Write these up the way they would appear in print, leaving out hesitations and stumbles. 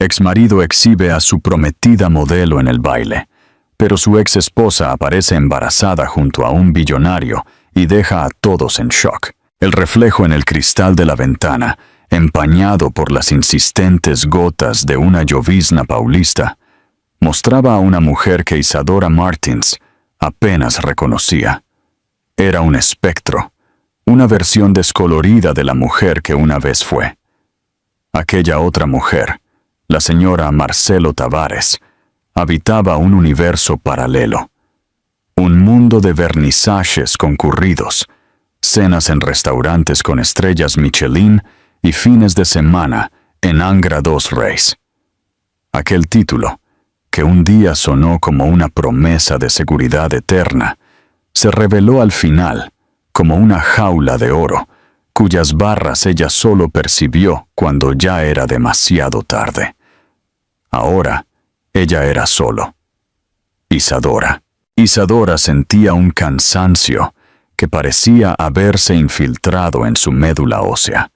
Exmarido exhibe a su prometida modelo en el baile, pero su ex esposa aparece embarazada junto a un billonario y deja a todos en shock. El reflejo en el cristal de la ventana, empañado por las insistentes gotas de una llovizna paulista, mostraba a una mujer que Isadora Martins apenas reconocía. Era un espectro, una versión descolorida de la mujer que una vez fue. Aquella otra mujer, la señora Marcelo Tavares, habitaba un universo paralelo, un mundo de vernizajes concurridos, cenas en restaurantes con estrellas Michelin y fines de semana en Angra dos Reis. Aquel título, que un día sonó como una promesa de seguridad eterna, se reveló al final como una jaula de oro, cuyas barras ella solo percibió cuando ya era demasiado tarde. Ahora, ella era solo. Isadora. Isadora sentía un cansancio que parecía haberse infiltrado en su médula ósea,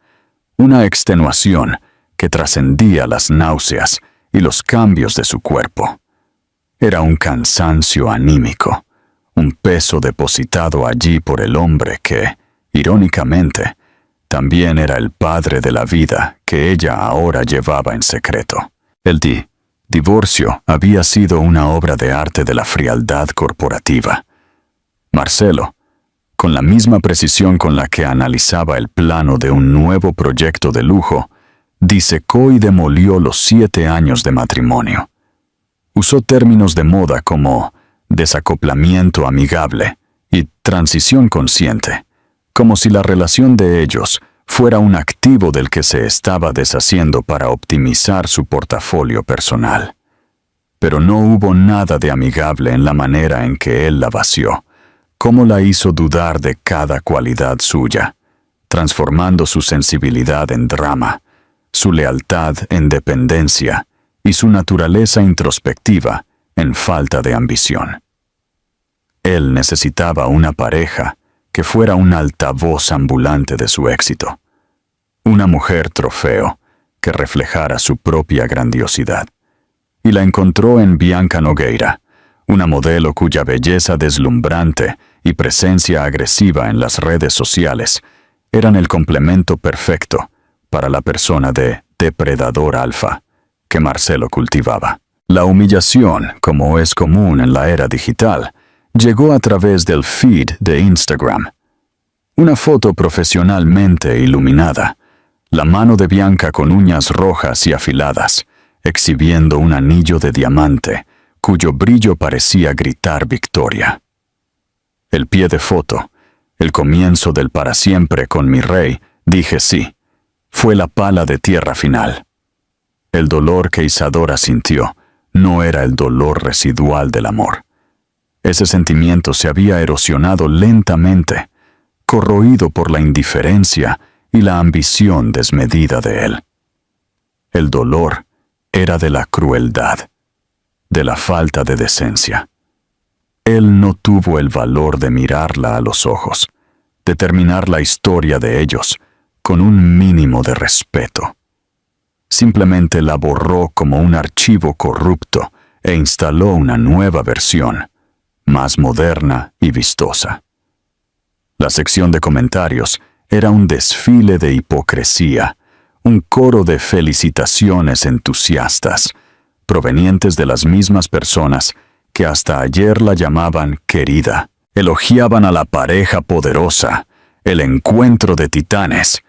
una extenuación que trascendía las náuseas y los cambios de su cuerpo. Era un cansancio anímico, un peso depositado allí por el hombre que, irónicamente, también era el padre de la vida que ella ahora llevaba en secreto. El divorcio había sido una obra de arte de la frialdad corporativa. Marcelo, con la misma precisión con la que analizaba el plano de un nuevo proyecto de lujo, disecó y demolió los 7 años de matrimonio. Usó términos de moda como desacoplamiento amigable y transición consciente, como si la relación de ellos fuera un activo del que se estaba deshaciendo para optimizar su portafolio personal. Pero no hubo nada de amigable en la manera en que él la vació, cómo la hizo dudar de cada cualidad suya, transformando su sensibilidad en drama, su lealtad en dependencia y su naturaleza introspectiva en falta de ambición. Él necesitaba una pareja que fuera un altavoz ambulante de su éxito, una mujer trofeo que reflejara su propia grandiosidad. Y la encontró en Bianca Nogueira, una modelo cuya belleza deslumbrante y presencia agresiva en las redes sociales eran el complemento perfecto para la persona de depredador alfa que Marcelo cultivaba. La humillación, como es común en la era digital, llegó a través del feed de Instagram. Una foto profesionalmente iluminada, la mano de Bianca con uñas rojas y afiladas, exhibiendo un anillo de diamante, cuyo brillo parecía gritar victoria. El pie de foto, el comienzo del para siempre con mi rey, dije sí, fue la pala de tierra final. El dolor que Isadora sintió no era el dolor residual del amor. Ese sentimiento se había erosionado lentamente, corroído por la indiferencia y la ambición desmedida de él. El dolor era de la crueldad, de la falta de decencia. Él no tuvo el valor de mirarla a los ojos, de terminar la historia de ellos con un mínimo de respeto. Simplemente la borró como un archivo corrupto e instaló una nueva versión, más moderna y vistosa. La sección de comentarios era un desfile de hipocresía, un coro de felicitaciones entusiastas, provenientes de las mismas personas que hasta ayer la llamaban querida. Elogiaban a la pareja poderosa, el encuentro de titanes,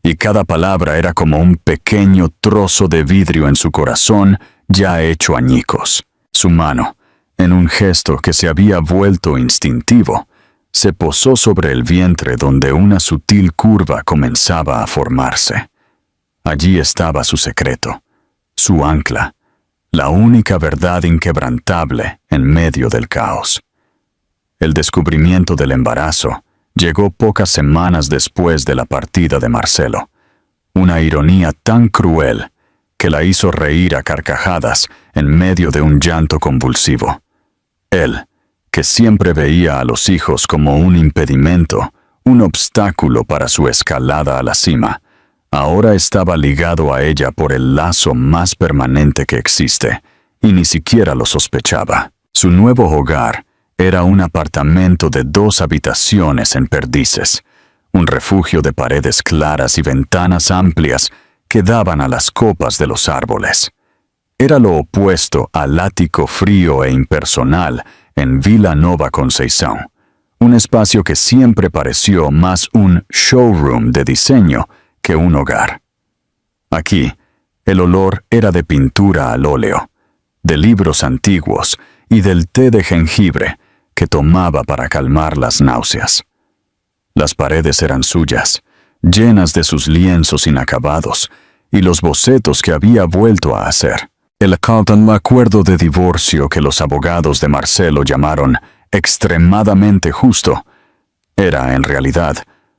y cada palabra era como un pequeño trozo de vidrio en su corazón ya hecho añicos. Su mano, en un gesto que se había vuelto instintivo, se posó sobre el vientre donde una sutil curva comenzaba a formarse. Allí estaba su secreto, su ancla, la única verdad inquebrantable en medio del caos. El descubrimiento del embarazo llegó pocas semanas después de la partida de Marcelo, una ironía tan cruel que la hizo reír a carcajadas en medio de un llanto convulsivo. Él, que siempre veía a los hijos como un impedimento, un obstáculo para su escalada a la cima, Ahora estaba ligado a ella por el lazo más permanente que existe, y ni siquiera lo sospechaba. Su nuevo hogar era un apartamento de 2 habitaciones en Perdices, un refugio de paredes claras y ventanas amplias que daban a las copas de los árboles. Era lo opuesto al ático frío e impersonal en Vila Nova Conceição, un espacio que siempre pareció más un showroom de diseño que un hogar. Aquí, el olor era de pintura al óleo, de libros antiguos y del té de jengibre que tomaba para calmar las náuseas. Las paredes eran suyas, llenas de sus lienzos inacabados y los bocetos que había vuelto a hacer. El acuerdo de divorcio que los abogados de Marcelo llamaron extremadamente justo era, en realidad,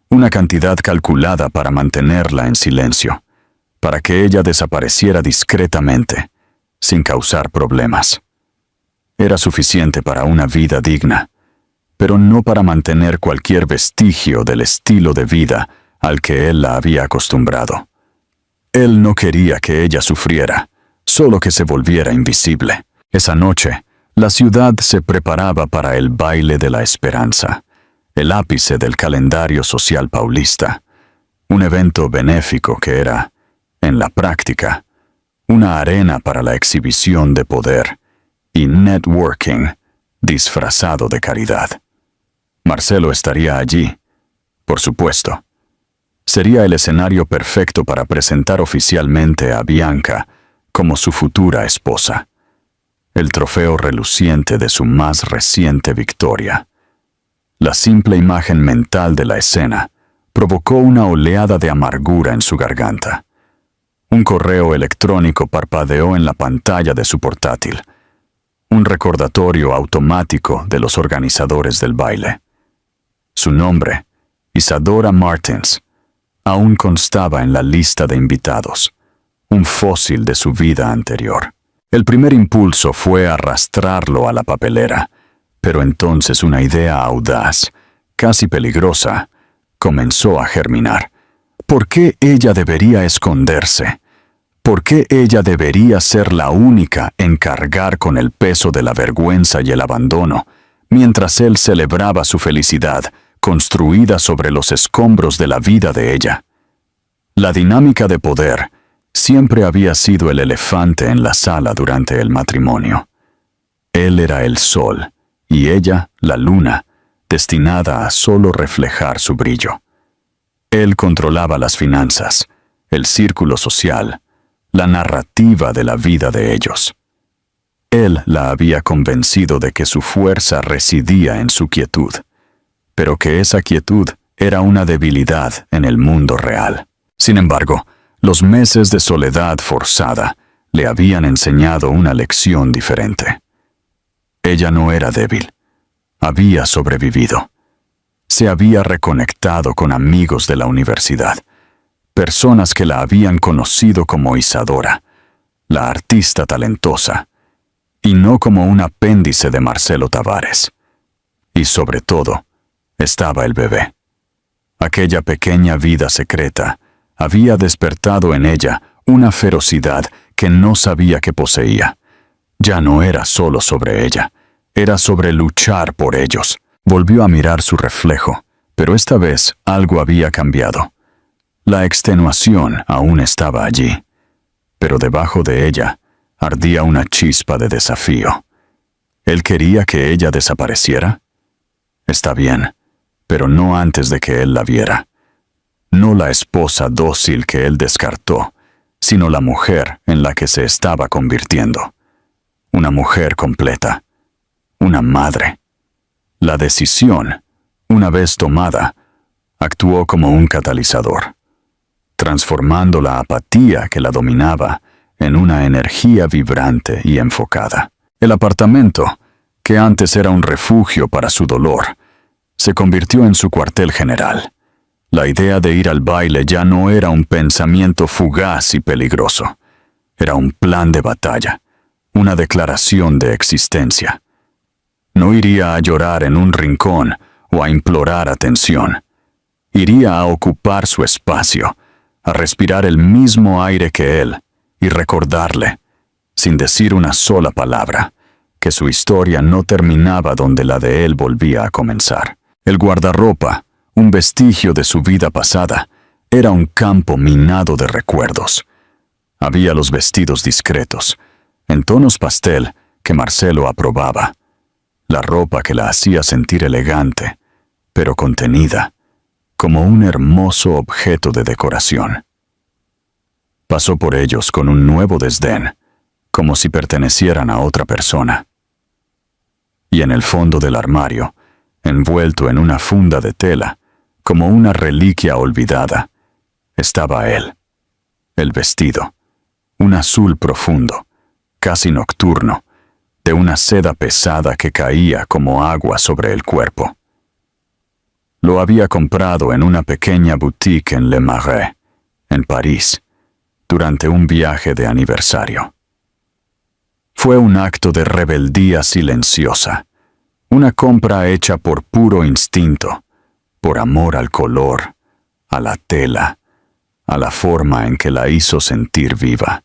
una cantidad calculada para mantenerla en silencio, para que ella desapareciera discretamente, sin causar problemas. Era suficiente para una vida digna, pero no para mantener cualquier vestigio del estilo de vida al que él la había acostumbrado. Él no quería que ella sufriera, solo que se volviera invisible. Esa noche, la ciudad se preparaba para el baile de la esperanza, el ápice del calendario social paulista, un evento benéfico que era, en la práctica, una arena para la exhibición de poder y networking disfrazado de caridad. Marcelo estaría allí, por supuesto. Sería el escenario perfecto para presentar oficialmente a Bianca como su futura esposa, el trofeo reluciente de su más reciente victoria. La simple imagen mental de la escena provocó una oleada de amargura en su garganta. Un correo electrónico parpadeó en la pantalla de su portátil, un recordatorio automático de los organizadores del baile. Su nombre, Isadora Martins, aún constaba en la lista de invitados, un fósil de su vida anterior. El primer impulso fue arrastrarlo a la papelera, pero entonces una idea audaz, casi peligrosa, comenzó a germinar. ¿Por qué ella debería esconderse? ¿Por qué ella debería ser la única en cargar con el peso de la vergüenza y el abandono, mientras él celebraba su felicidad, construida sobre los escombros de la vida de ella? La dinámica de poder siempre había sido el elefante en la sala durante el matrimonio. Él era el sol y ella la luna, destinada a solo reflejar su brillo. Él controlaba las finanzas, el círculo social, la narrativa de la vida de ellos. Él la había convencido de que su fuerza residía en su quietud, pero que esa quietud era una debilidad en el mundo real. Sin embargo, los meses de soledad forzada le habían enseñado una lección diferente. Ella no era débil. Había sobrevivido. Se había reconectado con amigos de la universidad, personas que la habían conocido como Isadora, la artista talentosa, y no como un apéndice de Marcelo Tavares. Y sobre todo, estaba el bebé. Aquella pequeña vida secreta había despertado en ella una ferocidad que no sabía que poseía. Ya no era solo sobre ella, era sobre luchar por ellos. Volvió a mirar su reflejo, pero esta vez algo había cambiado. La extenuación aún estaba allí, pero debajo de ella ardía una chispa de desafío. ¿Él quería que ella desapareciera? Está bien, pero no antes de que él la viera. No la esposa dócil que él descartó, sino la mujer en la que se estaba convirtiendo. Una mujer completa. Una madre. La decisión, una vez tomada, actuó como un catalizador, transformando la apatía que la dominaba en una energía vibrante y enfocada. El apartamento, que antes era un refugio para su dolor, se convirtió en su cuartel general. La idea de ir al baile ya no era un pensamiento fugaz y peligroso. Era un plan de batalla, una declaración de existencia. No iría a llorar en un rincón o a implorar atención. Iría a ocupar su espacio, a respirar el mismo aire que él y recordarle, sin decir una sola palabra, que su historia no terminaba donde la de él volvía a comenzar. El guardarropa, un vestigio de su vida pasada, era un campo minado de recuerdos. Había los vestidos discretos, en tonos pastel, que Marcelo aprobaba, la ropa que la hacía sentir elegante, pero contenida, como un hermoso objeto de decoración. Pasó por ellos con un nuevo desdén, como si pertenecieran a otra persona. Y en el fondo del armario, envuelto en una funda de tela, como una reliquia olvidada, estaba él, el vestido, un azul profundo, casi nocturno, de una seda pesada que caía como agua sobre el cuerpo. Lo había comprado en una pequeña boutique en Le Marais, en París, durante un viaje de aniversario. Fue un acto de rebeldía silenciosa, una compra hecha por puro instinto, por amor al color, a la tela, a la forma en que la hizo sentir viva.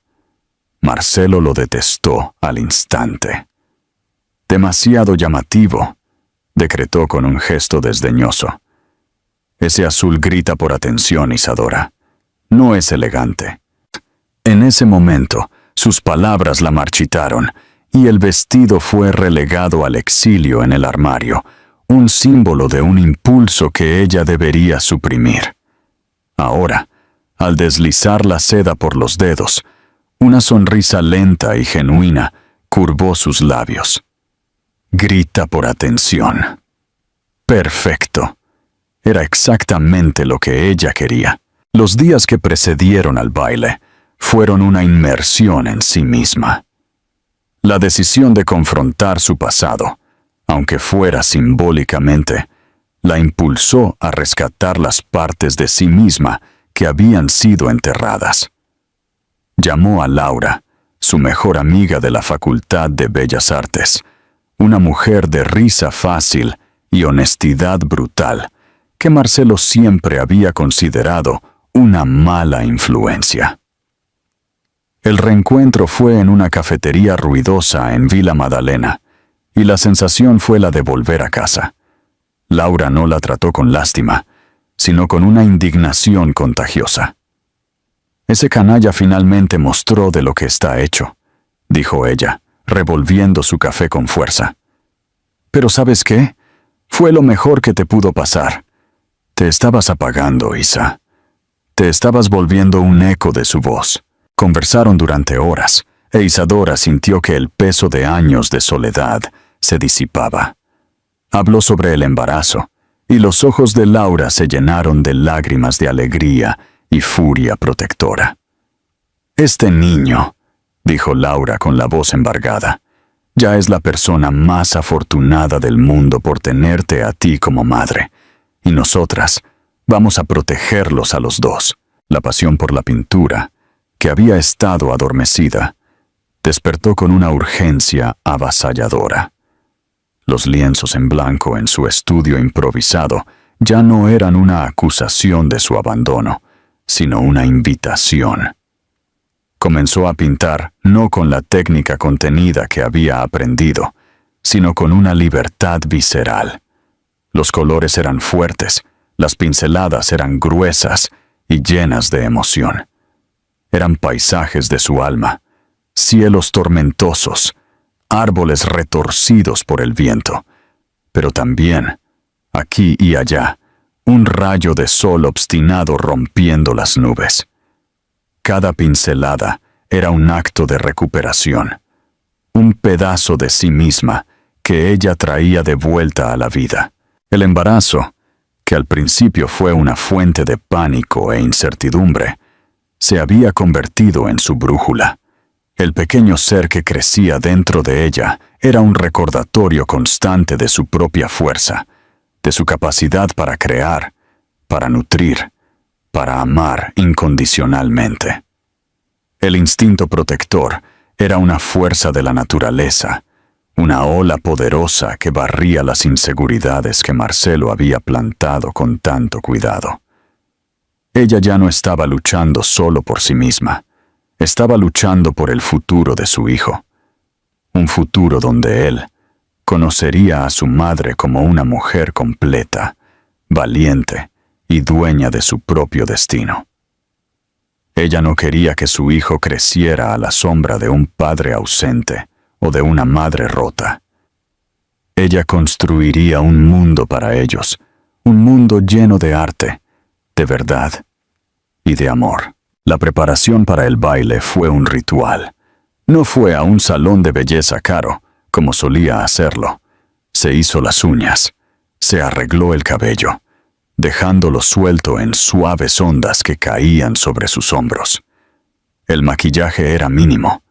Marcelo lo detestó al instante. Demasiado llamativo, decretó con un gesto desdeñoso. Ese azul grita por atención, Isadora. No es elegante. En ese momento, sus palabras la marchitaron, y el vestido fue relegado al exilio en el armario, un símbolo de un impulso que ella debería suprimir. Ahora, al deslizar la seda por los dedos, una sonrisa lenta y genuina curvó sus labios. Grita por atención. Perfecto. Era exactamente lo que ella quería. Los días que precedieron al baile fueron una inmersión en sí misma. La decisión de confrontar su pasado, aunque fuera simbólicamente, la impulsó a rescatar las partes de sí misma que habían sido enterradas. Llamó a Laura, su mejor amiga de la Facultad de Bellas Artes, una mujer de risa fácil y honestidad brutal, que Marcelo siempre había considerado una mala influencia. El reencuentro fue en una cafetería ruidosa en Villa Madalena, y la sensación fue la de volver a casa. Laura no la trató con lástima, sino con una indignación contagiosa. Ese canalla finalmente mostró de lo que está hecho, dijo ella, revolviendo su café con fuerza. Pero ¿sabes qué? Fue lo mejor que te pudo pasar. Te estabas apagando, Isa. Te estabas volviendo un eco de su voz. Conversaron durante horas, e Isadora sintió que el peso de años de soledad se disipaba. Habló sobre el embarazo, y los ojos de Laura se llenaron de lágrimas de alegría y furia protectora. Este niño, dijo Laura con la voz embargada, ya es la persona más afortunada del mundo por tenerte a ti como madre, y nosotras vamos a protegerlos a los dos. La pasión por la pintura, que había estado adormecida, despertó con una urgencia avasalladora. Los lienzos en blanco en su estudio improvisado ya no eran una acusación de su abandono, sino una invitación. Comenzó a pintar no con la técnica contenida que había aprendido, sino con una libertad visceral. Los colores eran fuertes, las pinceladas eran gruesas y llenas de emoción. Eran paisajes de su alma, cielos tormentosos, árboles retorcidos por el viento, pero también, aquí y allá, un rayo de sol obstinado rompiendo las nubes. Cada pincelada era un acto de recuperación, un pedazo de sí misma que ella traía de vuelta a la vida. El embarazo, que al principio fue una fuente de pánico e incertidumbre, se había convertido en su brújula. El pequeño ser que crecía dentro de ella era un recordatorio constante de su propia fuerza, de su capacidad para crear, para nutrir, para amar incondicionalmente. El instinto protector era una fuerza de la naturaleza, una ola poderosa que barría las inseguridades que Marcelo había plantado con tanto cuidado. Ella ya no estaba luchando solo por sí misma. Estaba luchando por el futuro de su hijo. Un futuro donde él conocería a su madre como una mujer completa, valiente y dueña de su propio destino. Ella no quería que su hijo creciera a la sombra de un padre ausente o de una madre rota. Ella construiría un mundo para ellos, un mundo lleno de arte, de verdad y de amor. La preparación para el baile fue un ritual. No fue a un salón de belleza caro, como solía hacerlo. Se hizo las uñas, se arregló el cabello, dejándolo suelto en suaves ondas que caían sobre sus hombros. El maquillaje era mínimo,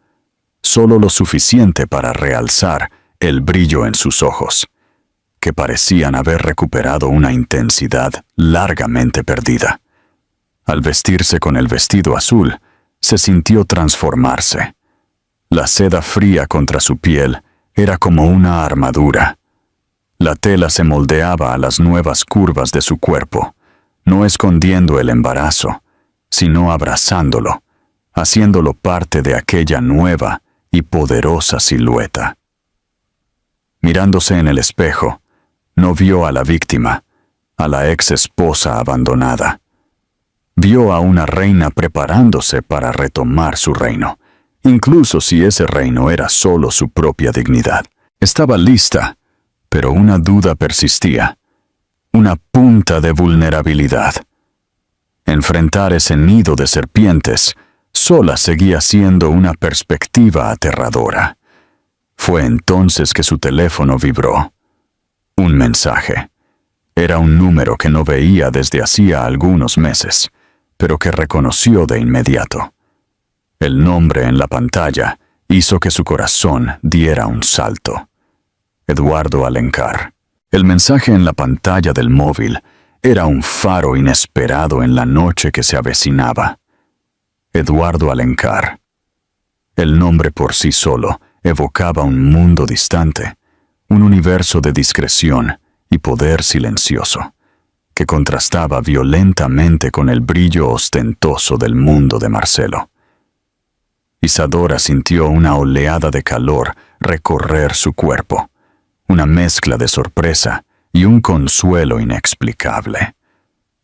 solo lo suficiente para realzar el brillo en sus ojos, que parecían haber recuperado una intensidad largamente perdida. Al vestirse con el vestido azul, se sintió transformarse. La seda fría contra su piel era como una armadura. La tela se moldeaba a las nuevas curvas de su cuerpo, no escondiendo el embarazo, sino abrazándolo, haciéndolo parte de aquella nueva y poderosa silueta. Mirándose en el espejo, no vio a la víctima, a la ex esposa abandonada. Vio a una reina preparándose para retomar su reino, incluso si ese reino era solo su propia dignidad. Estaba lista, pero una duda persistía, una punta de vulnerabilidad. Enfrentar ese nido de serpientes sola seguía siendo una perspectiva aterradora. Fue entonces que su teléfono vibró. Un mensaje. Era un número que no veía desde hacía algunos meses, pero que reconoció de inmediato. El nombre en la pantalla hizo que su corazón diera un salto. Eduardo Alencar. El mensaje en la pantalla del móvil era un faro inesperado en la noche que se avecinaba. Eduardo Alencar. El nombre por sí solo evocaba un mundo distante, un universo de discreción y poder silencioso, que contrastaba violentamente con el brillo ostentoso del mundo de Marcelo. Isadora sintió una oleada de calor recorrer su cuerpo, una mezcla de sorpresa y un consuelo inexplicable.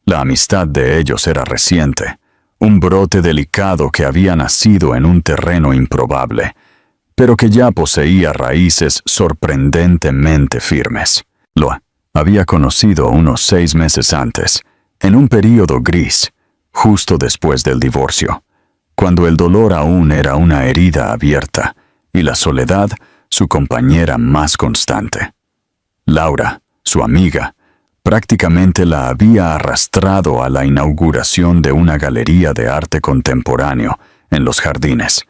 La amistad de ellos era reciente, un brote delicado que había nacido en un terreno improbable, pero que ya poseía raíces sorprendentemente firmes. Lo había conocido unos 6 meses antes, en un período gris, justo después del divorcio, cuando el dolor aún era una herida abierta y la soledad su compañera más constante. Laura, su amiga, prácticamente la había arrastrado a la inauguración de una galería de arte contemporáneo en los jardines,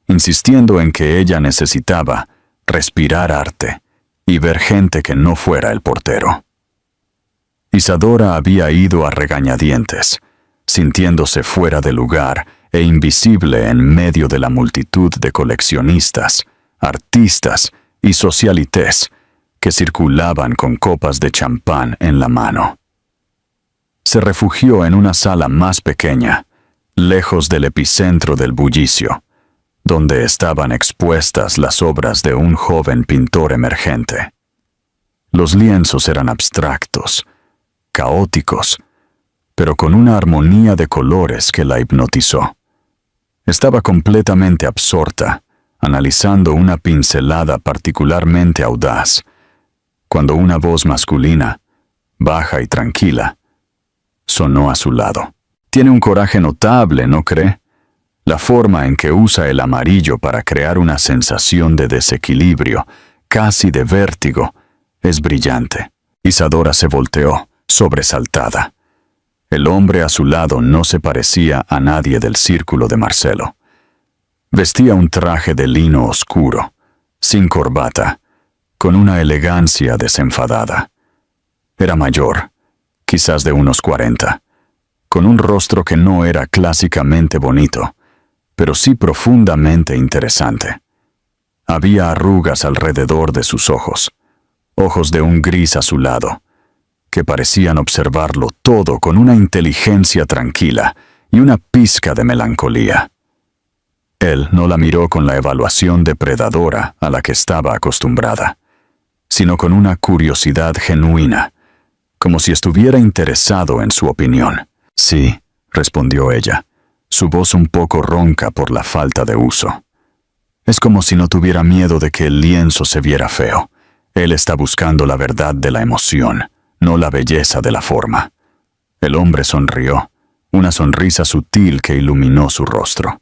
insistiendo en que ella necesitaba respirar arte y ver gente que no fuera el portero. Isadora había ido a regañadientes, sintiéndose fuera de lugar e invisible en medio de la multitud de coleccionistas, artistas y socialites que circulaban con copas de champán en la mano. Se refugió en una sala más pequeña, lejos del epicentro del bullicio, donde estaban expuestas las obras de un joven pintor emergente. Los lienzos eran abstractos, caóticos, pero con una armonía de colores que la hipnotizó. Estaba completamente absorta, analizando una pincelada particularmente audaz, cuando una voz masculina, baja y tranquila, sonó a su lado. Tiene un coraje notable, ¿no cree? La forma en que usa el amarillo para crear una sensación de desequilibrio, casi de vértigo, es brillante. Isadora se volteó, sobresaltada. El hombre a su lado no se parecía a nadie del círculo de Marcelo. Vestía un traje de lino oscuro, sin corbata, con una elegancia desenfadada. Era mayor, quizás de unos 40, con un rostro que no era clásicamente bonito, pero sí profundamente interesante. Había arrugas alrededor de sus ojos, ojos de un gris azulado, que parecían observarlo todo con una inteligencia tranquila y una pizca de melancolía. Él no la miró con la evaluación depredadora a la que estaba acostumbrada, sino con una curiosidad genuina, como si estuviera interesado en su opinión. Sí, respondió ella, su voz un poco ronca por la falta de uso. Es como si no tuviera miedo de que el lienzo se viera feo. Él está buscando la verdad de la emoción, no la belleza de la forma. El hombre sonrió, una sonrisa sutil que iluminó su rostro.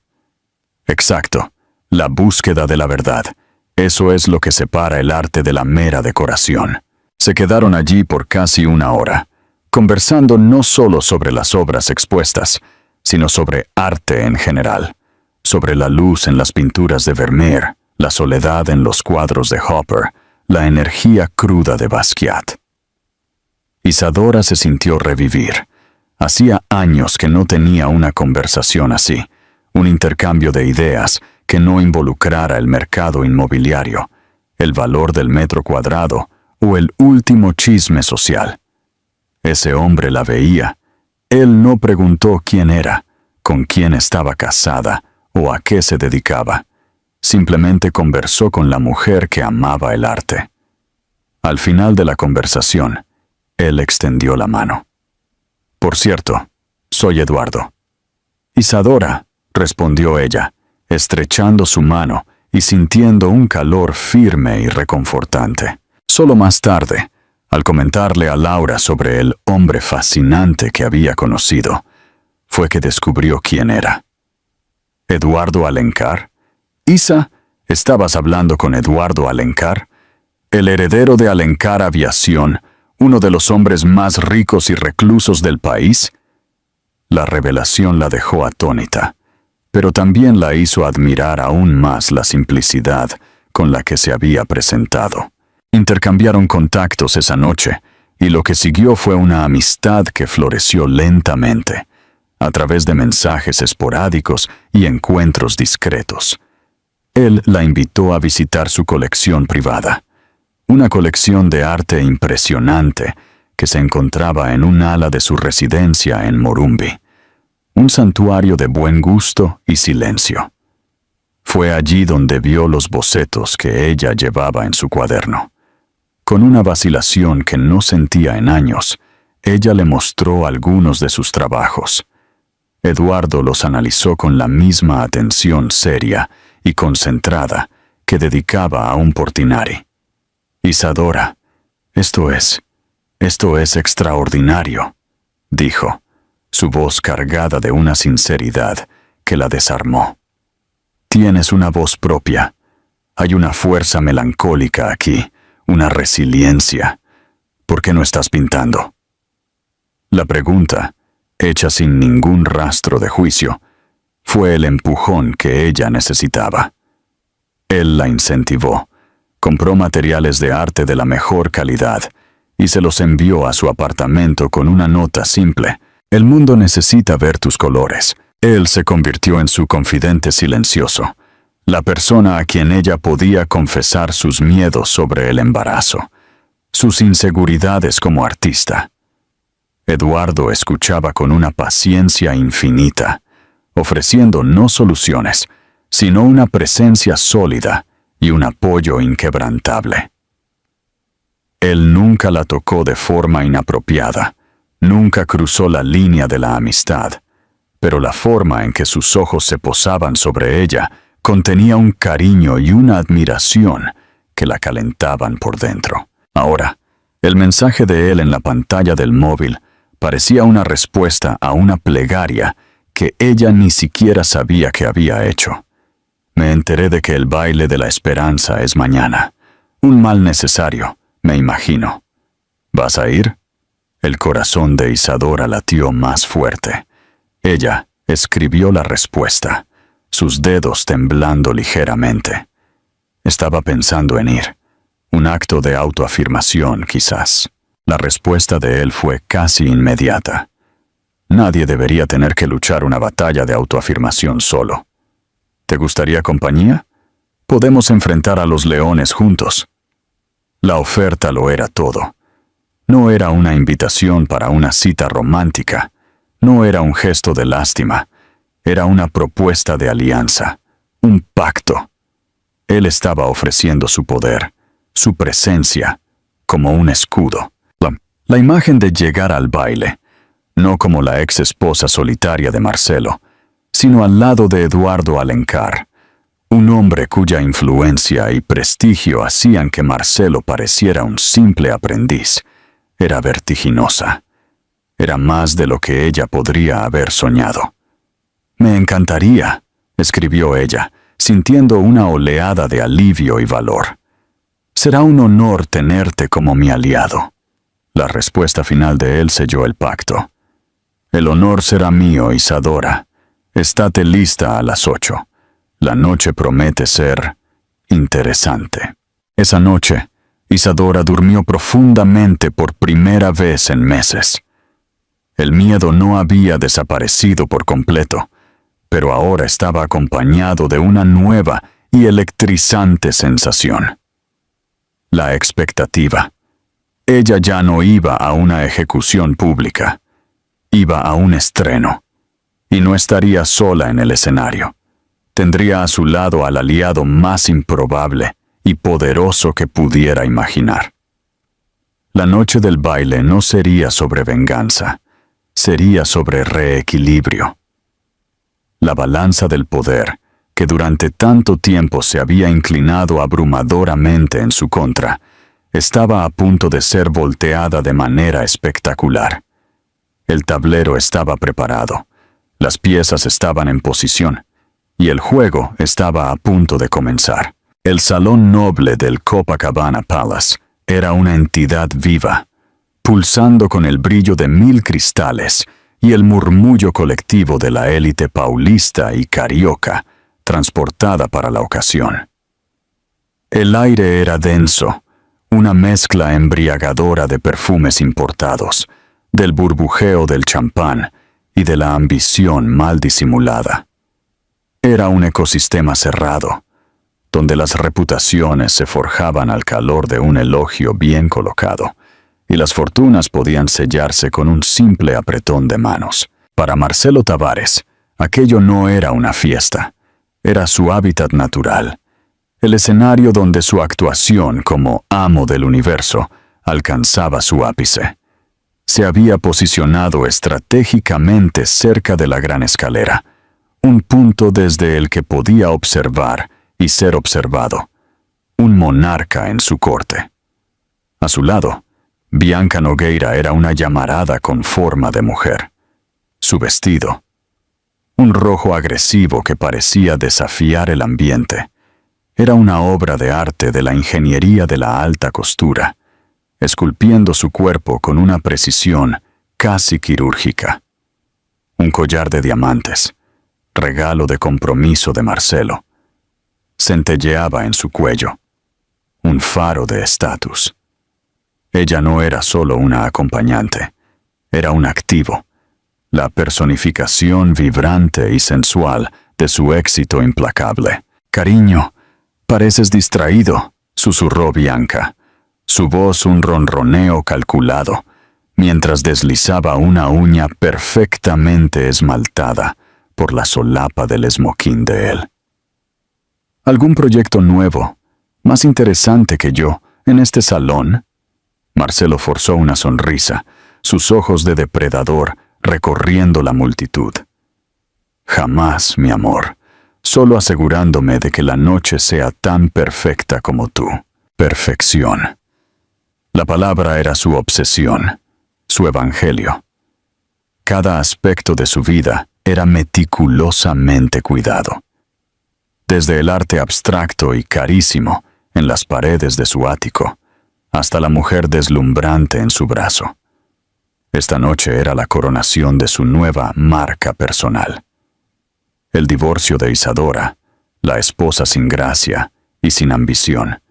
Exacto, la búsqueda de la verdad. Eso es lo que separa el arte de la mera decoración. Se quedaron allí por casi una hora, conversando no solo sobre las obras expuestas, sino sobre arte en general, sobre la luz en las pinturas de Vermeer, la soledad en los cuadros de Hopper, la energía cruda de Basquiat. Isadora se sintió revivir. Hacía años que no tenía una conversación así, un intercambio de ideas que no involucrara el mercado inmobiliario, el valor del metro cuadrado o el último chisme social. Ese hombre la veía. Él no preguntó quién era, con quién estaba casada o a qué se dedicaba. Simplemente conversó con la mujer que amaba el arte. Al final de la conversación, él extendió la mano. Por cierto, soy Eduardo. Isadora, respondió ella, estrechando su mano y sintiendo un calor firme y reconfortante. Solo más tarde, al comentarle a Laura sobre el hombre fascinante que había conocido, fue que descubrió quién era. ¿Eduardo Alencar? Isa, ¿estabas hablando con Eduardo Alencar? El heredero de Alencar Aviación, uno de los hombres más ricos y reclusos del país. La revelación la dejó atónita, pero también la hizo admirar aún más la simplicidad con la que se había presentado. Intercambiaron contactos esa noche, y lo que siguió fue una amistad que floreció lentamente, a través de mensajes esporádicos y encuentros discretos. Él la invitó a visitar su colección privada, una colección de arte impresionante que se encontraba en un ala de su residencia en Morumbi, un santuario de buen gusto y silencio. Fue allí donde vio los bocetos que ella llevaba en su cuaderno. Con una vacilación que no sentía en años, ella le mostró algunos de sus trabajos. Eduardo los analizó con la misma atención seria y concentrada que dedicaba a un Portinari. Isadora, esto es extraordinario, dijo, su voz cargada de una sinceridad que la desarmó. Tienes una voz propia. Hay una fuerza melancólica aquí, una resiliencia. ¿Por qué no estás pintando? La pregunta, hecha sin ningún rastro de juicio, fue el empujón que ella necesitaba. Él la incentivó, compró materiales de arte de la mejor calidad y se los envió a su apartamento con una nota simple. El mundo necesita ver tus colores. Él se convirtió en su confidente silencioso, la persona a quien ella podía confesar sus miedos sobre el embarazo, sus inseguridades como artista. Eduardo escuchaba con una paciencia infinita, ofreciendo no soluciones, sino una presencia sólida y un apoyo inquebrantable. Él nunca la tocó de forma inapropiada, nunca cruzó la línea de la amistad, pero la forma en que sus ojos se posaban sobre ella contenía un cariño y una admiración que la calentaban por dentro. Ahora, el mensaje de él en la pantalla del móvil parecía una respuesta a una plegaria que ella ni siquiera sabía que había hecho. Me enteré de que el baile de la esperanza es mañana. Un mal necesario, me imagino. ¿Vas a ir? El corazón de Isadora latió más fuerte. Ella escribió la respuesta, sus dedos temblando ligeramente. Estaba pensando en ir. Un acto de autoafirmación, quizás. La respuesta de él fue casi inmediata. Nadie debería tener que luchar una batalla de autoafirmación solo. ¿Te gustaría compañía? Podemos enfrentar a los leones juntos. La oferta lo era todo. No era una invitación para una cita romántica, no era un gesto de lástima, era una propuesta de alianza, un pacto. Él estaba ofreciendo su poder, su presencia, como un escudo. La imagen de llegar al baile, no como la ex esposa solitaria de Marcelo, sino al lado de Eduardo Alencar, un hombre cuya influencia y prestigio hacían que Marcelo pareciera un simple aprendiz, era vertiginosa. Era más de lo que ella podría haber soñado. «Me encantaría», escribió ella, sintiendo una oleada de alivio y valor. «Será un honor tenerte como mi aliado». La respuesta final de él selló el pacto. «El honor será mío, Isadora. Estate lista a las 8. La noche promete ser interesante». Esa noche, Isadora durmió profundamente por primera vez en meses. El miedo no había desaparecido por completo, pero ahora estaba acompañado de una nueva y electrizante sensación. La expectativa. Ella ya no iba a una ejecución pública, iba a un estreno, y no estaría sola en el escenario. Tendría a su lado al aliado más improbable y poderoso que pudiera imaginar. La noche del baile no sería sobre venganza, sería sobre reequilibrio. La balanza del poder, que durante tanto tiempo se había inclinado abrumadoramente en su contra, estaba a punto de ser volteada de manera espectacular. El tablero estaba preparado, las piezas estaban en posición, y el juego estaba a punto de comenzar. El salón noble del Copacabana Palace era una entidad viva, pulsando con el brillo de 1000 cristales y el murmullo colectivo de la élite paulista y carioca, transportada para la ocasión. El aire era denso, una mezcla embriagadora de perfumes importados, del burbujeo del champán y de la ambición mal disimulada. Era un ecosistema cerrado, donde las reputaciones se forjaban al calor de un elogio bien colocado, y las fortunas podían sellarse con un simple apretón de manos. Para Marcelo Tavares, aquello no era una fiesta, era su hábitat natural, el escenario donde su actuación como amo del universo alcanzaba su ápice. Se había posicionado estratégicamente cerca de la gran escalera, un punto desde el que podía observar y ser observado, un monarca en su corte. A su lado, Bianca Nogueira era una llamarada con forma de mujer. Su vestido, un rojo agresivo que parecía desafiar el ambiente, era una obra de arte de la ingeniería de la alta costura, esculpiendo su cuerpo con una precisión casi quirúrgica. Un collar de diamantes, regalo de compromiso de Marcelo, centelleaba en su cuello, un faro de estatus. Ella no era solo una acompañante, era un activo, la personificación vibrante y sensual de su éxito implacable. «Cariño, pareces distraído», susurró Bianca, su voz un ronroneo calculado, mientras deslizaba una uña perfectamente esmaltada por la solapa del esmoquín de él. «¿Algún proyecto nuevo, más interesante que yo, en este salón?» Marcelo forzó una sonrisa, sus ojos de depredador recorriendo la multitud. «Jamás, mi amor, solo asegurándome de que la noche sea tan perfecta como tú». Perfección. La palabra era su obsesión, su evangelio. Cada aspecto de su vida era meticulosamente cuidado. Desde el arte abstracto y carísimo en las paredes de su ático, hasta la mujer deslumbrante en su brazo. Esta noche era la coronación de su nueva marca personal. El divorcio de Isadora, la esposa sin gracia y sin ambición,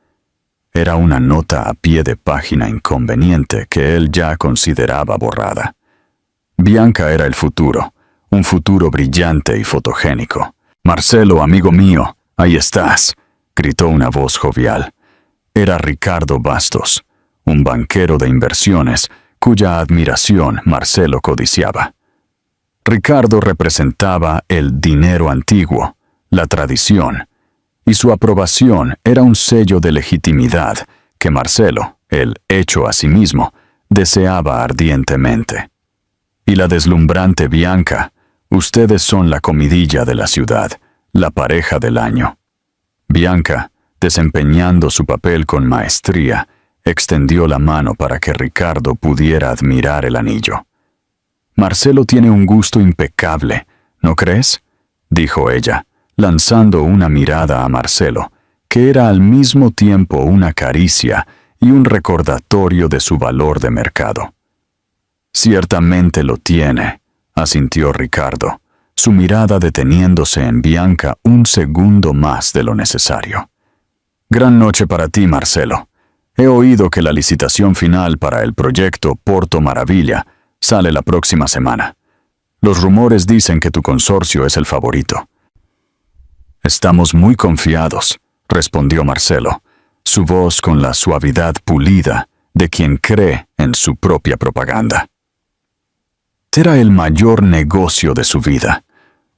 era una nota a pie de página inconveniente que él ya consideraba borrada. Bianca era el futuro, un futuro brillante y fotogénico. «Marcelo, amigo mío, ahí estás», gritó una voz jovial. Era Ricardo Bastos, un banquero de inversiones cuya admiración Marcelo codiciaba. Ricardo representaba el dinero antiguo, la tradición, y su aprobación era un sello de legitimidad que Marcelo, el hecho a sí mismo, deseaba ardientemente. Y la deslumbrante Bianca, ustedes son la comidilla de la ciudad, la pareja del año. Bianca, desempeñando su papel con maestría, extendió la mano para que Ricardo pudiera admirar el anillo. Marcelo tiene un gusto impecable, ¿no crees?, dijo ella, lanzando una mirada a Marcelo, que era al mismo tiempo una caricia y un recordatorio de su valor de mercado. Ciertamente lo tiene, asintió Ricardo, su mirada deteniéndose en Bianca un segundo más de lo necesario. Gran noche para ti, Marcelo. He oído que la licitación final para el proyecto Porto Maravilla sale la próxima semana. Los rumores dicen que tu consorcio es el favorito. Estamos muy confiados, respondió Marcelo, su voz con la suavidad pulida de quien cree en su propia propaganda. Era el mayor negocio de su vida,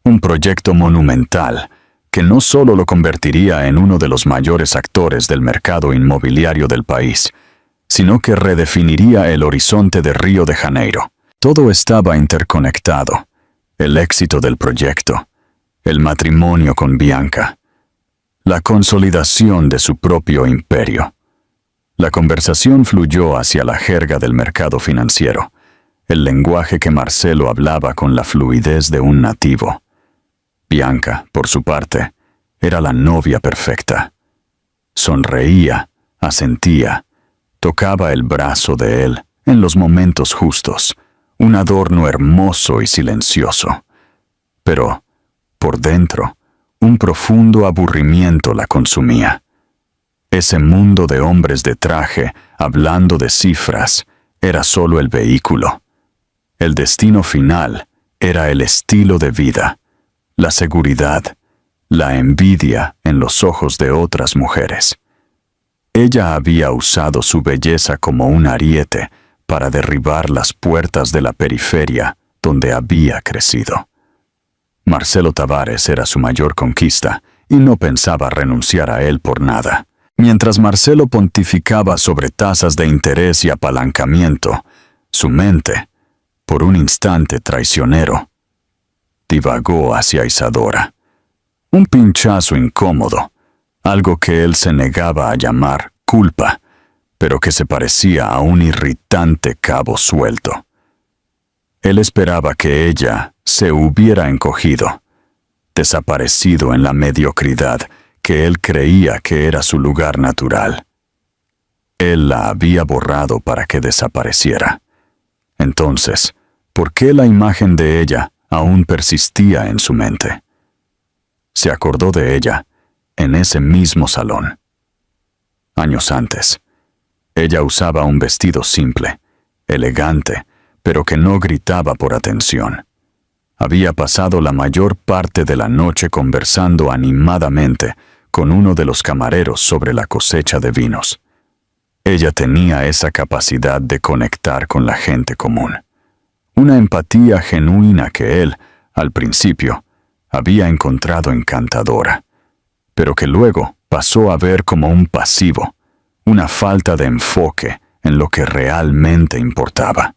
un proyecto monumental que no solo lo convertiría en uno de los mayores actores del mercado inmobiliario del país, sino que redefiniría el horizonte de Río de Janeiro. Todo estaba interconectado: el éxito del proyecto, el matrimonio con Bianca, la consolidación de su propio imperio. La conversación fluyó hacia la jerga del mercado financiero, el lenguaje que Marcelo hablaba con la fluidez de un nativo. Bianca, por su parte, era la novia perfecta. Sonreía, asentía, tocaba el brazo de él en los momentos justos, un adorno hermoso y silencioso. Pero, por dentro, un profundo aburrimiento la consumía. Ese mundo de hombres de traje, hablando de cifras, era solo el vehículo. El destino final era el estilo de vida, la seguridad, la envidia en los ojos de otras mujeres. Ella había usado su belleza como un ariete para derribar las puertas de la periferia donde había crecido. Marcelo Tavares era su mayor conquista y no pensaba renunciar a él por nada. Mientras Marcelo pontificaba sobre tasas de interés y apalancamiento, su mente, por un instante traicionero, divagó hacia Isadora. Un pinchazo incómodo, algo que él se negaba a llamar culpa, pero que se parecía a un irritante cabo suelto. Él esperaba que ella se hubiera encogido, desaparecido en la mediocridad que él creía que era su lugar natural. Él la había borrado para que desapareciera. Entonces, ¿por qué la imagen de ella aún persistía en su mente? Se acordó de ella en ese mismo salón. Años antes, ella usaba un vestido simple, elegante, pero que no gritaba por atención. Había pasado la mayor parte de la noche conversando animadamente con uno de los camareros sobre la cosecha de vinos. Ella tenía esa capacidad de conectar con la gente común. Una empatía genuina que él, al principio, había encontrado encantadora, pero que luego pasó a ver como un pasivo, una falta de enfoque en lo que realmente importaba.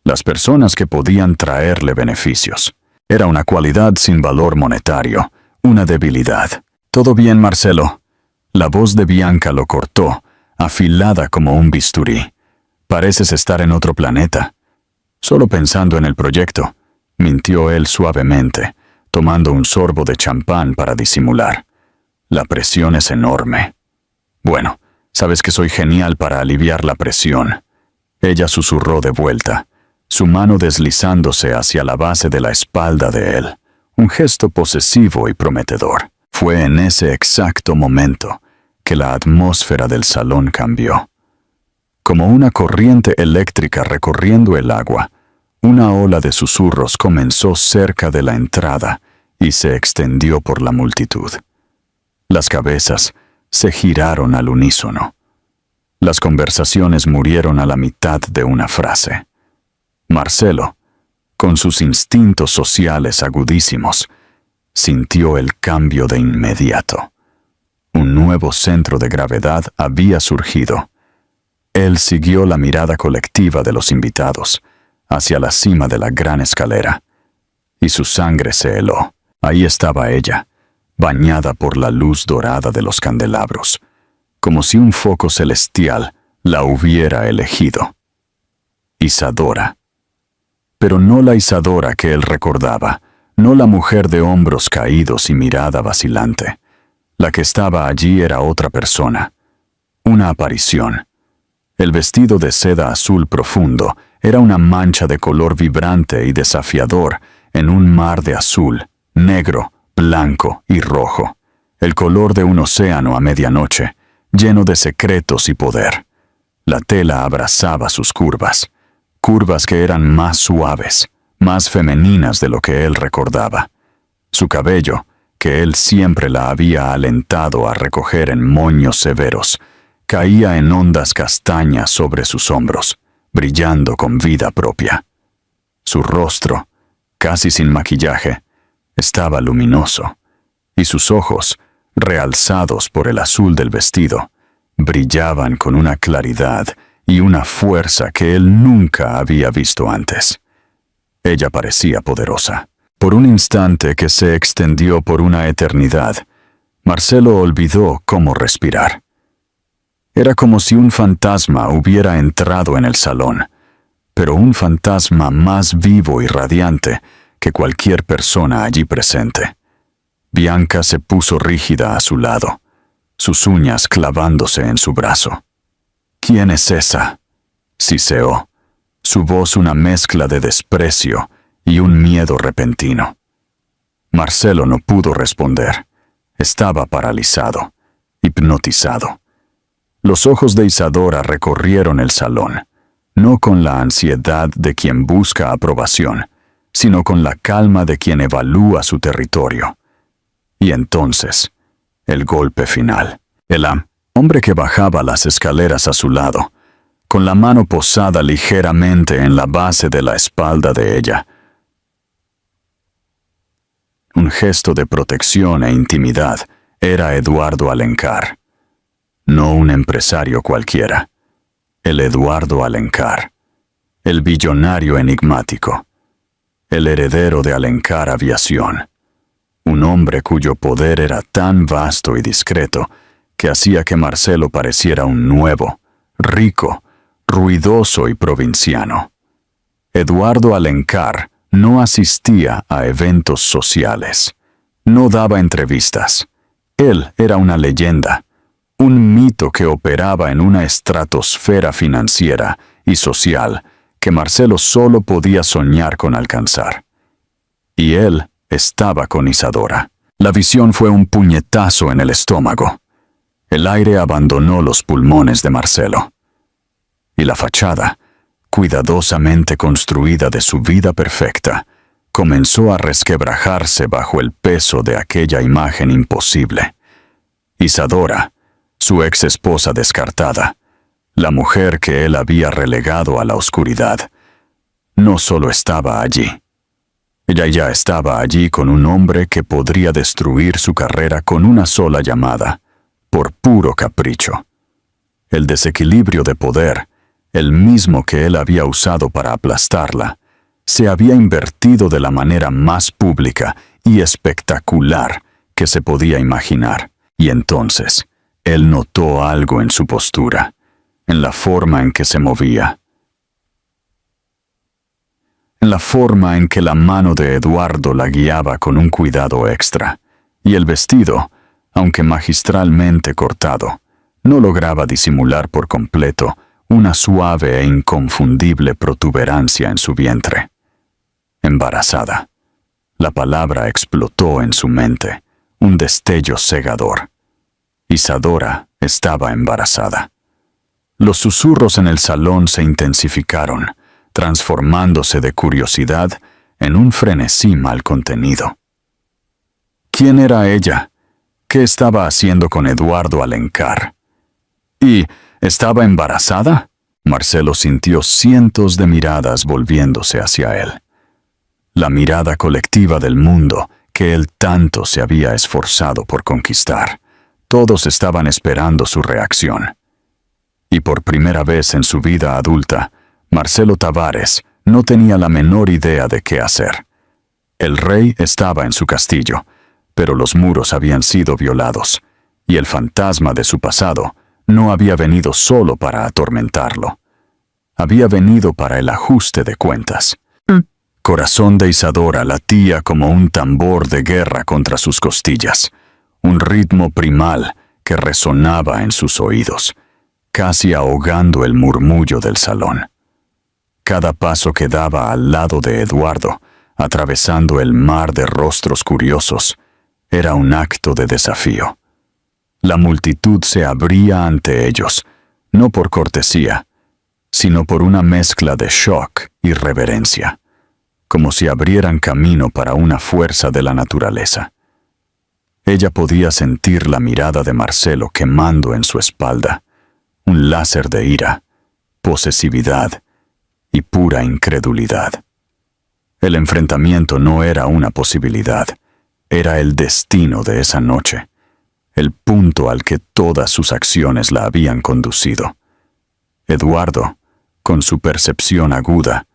Las personas que podían traerle beneficios. Era una cualidad sin valor monetario, una debilidad. «¿Todo bien, Marcelo?» La voz de Bianca lo cortó, afilada como un bisturí. «Pareces estar en otro planeta». «Solo pensando en el proyecto», mintió él suavemente, tomando un sorbo de champán para disimular. «La presión es enorme». «Bueno, sabes que soy genial para aliviar la presión». Ella susurró de vuelta, su mano deslizándose hacia la base de la espalda de él, un gesto posesivo y prometedor. Fue en ese exacto momento que la atmósfera del salón cambió. Como una corriente eléctrica recorriendo el agua, una ola de susurros comenzó cerca de la entrada y se extendió por la multitud. Las cabezas se giraron al unísono. Las conversaciones murieron a la mitad de una frase. Marcelo, con sus instintos sociales agudísimos, sintió el cambio de inmediato. Un nuevo centro de gravedad había surgido. Él siguió la mirada colectiva de los invitados hacia la cima de la gran escalera, y su sangre se heló. Ahí estaba ella, bañada por la luz dorada de los candelabros, como si un foco celestial la hubiera elegido. Isadora. Pero no la Isadora que él recordaba, no la mujer de hombros caídos y mirada vacilante. La que estaba allí era otra persona, una aparición. El vestido de seda azul profundo era una mancha de color vibrante y desafiador en un mar de azul, negro, blanco y rojo, el color de un océano a medianoche, lleno de secretos y poder. La tela abrazaba sus curvas, curvas que eran más suaves, más femeninas de lo que él recordaba. Su cabello, que él siempre la había alentado a recoger en moños severos, caía en ondas castañas sobre sus hombros, brillando con vida propia. Su rostro, casi sin maquillaje, estaba luminoso, y sus ojos, realzados por el azul del vestido, brillaban con una claridad y una fuerza que él nunca había visto antes. Ella parecía poderosa. Por un instante que se extendió por una eternidad, Marcelo olvidó cómo respirar. Era como si un fantasma hubiera entrado en el salón, pero un fantasma más vivo y radiante que cualquier persona allí presente. Bianca se puso rígida a su lado, sus uñas clavándose en su brazo. «¿Quién es esa?», siseó, su voz una mezcla de desprecio y un miedo repentino. Marcelo no pudo responder. Estaba paralizado, hipnotizado. Los ojos de Isadora recorrieron el salón, no con la ansiedad de quien busca aprobación, sino con la calma de quien evalúa su territorio. Y entonces, el golpe final. El hombre que bajaba las escaleras a su lado, con la mano posada ligeramente en la base de la espalda de ella. Un gesto de protección e intimidad era Eduardo Alencar. No un empresario cualquiera. El Eduardo Alencar. El billonario enigmático. El heredero de Alencar Aviación. Un hombre cuyo poder era tan vasto y discreto que hacía que Marcelo pareciera un nuevo, rico, ruidoso y provinciano. Eduardo Alencar no asistía a eventos sociales. No daba entrevistas. Él era una leyenda, un mito que operaba en una estratosfera financiera y social que Marcelo solo podía soñar con alcanzar. Y él estaba con Isadora. La visión fue un puñetazo en el estómago. El aire abandonó los pulmones de Marcelo. Y la fachada, cuidadosamente construida de su vida perfecta, comenzó a resquebrajarse bajo el peso de aquella imagen imposible. Isadora, su ex esposa descartada, la mujer que él había relegado a la oscuridad, no solo estaba allí. Ella ya estaba allí con un hombre que podría destruir su carrera con una sola llamada, por puro capricho. El desequilibrio de poder, el mismo que él había usado para aplastarla, se había invertido de la manera más pública y espectacular que se podía imaginar. Y entonces, él notó algo en su postura, en la forma en que se movía, en la forma en que la mano de Eduardo la guiaba con un cuidado extra, y el vestido, aunque magistralmente cortado, no lograba disimular por completo una suave e inconfundible protuberancia en su vientre. Embarazada. La palabra explotó en su mente, un destello cegador. Isadora estaba embarazada. Los susurros en el salón se intensificaron, transformándose de curiosidad en un frenesí mal contenido. ¿Quién era ella? ¿Qué estaba haciendo con Eduardo Alencar? Y ¿Estaba embarazada? Marcelo sintió cientos de miradas volviéndose hacia él. La mirada colectiva del mundo que él tanto se había esforzado por conquistar. Todos estaban esperando su reacción. Y por primera vez en su vida adulta, Marcelo Tavares no tenía la menor idea de qué hacer. El rey estaba en su castillo, pero los muros habían sido violados, y el fantasma de su pasado no había venido solo para atormentarlo. Había venido para el ajuste de cuentas. Corazón de Isadora latía como un tambor de guerra contra sus costillas, un ritmo primal que resonaba en sus oídos, casi ahogando el murmullo del salón. Cada paso que daba al lado de Eduardo, atravesando el mar de rostros curiosos, era un acto de desafío. La multitud se abría ante ellos, no por cortesía, sino por una mezcla de shock y reverencia, como si abrieran camino para una fuerza de la naturaleza. Ella podía sentir la mirada de Marcelo quemando en su espalda, un láser de ira, posesividad y pura incredulidad. El enfrentamiento no era una posibilidad, era el destino de esa noche, el punto al que todas sus acciones la habían conducido. Eduardo, con su percepción aguda,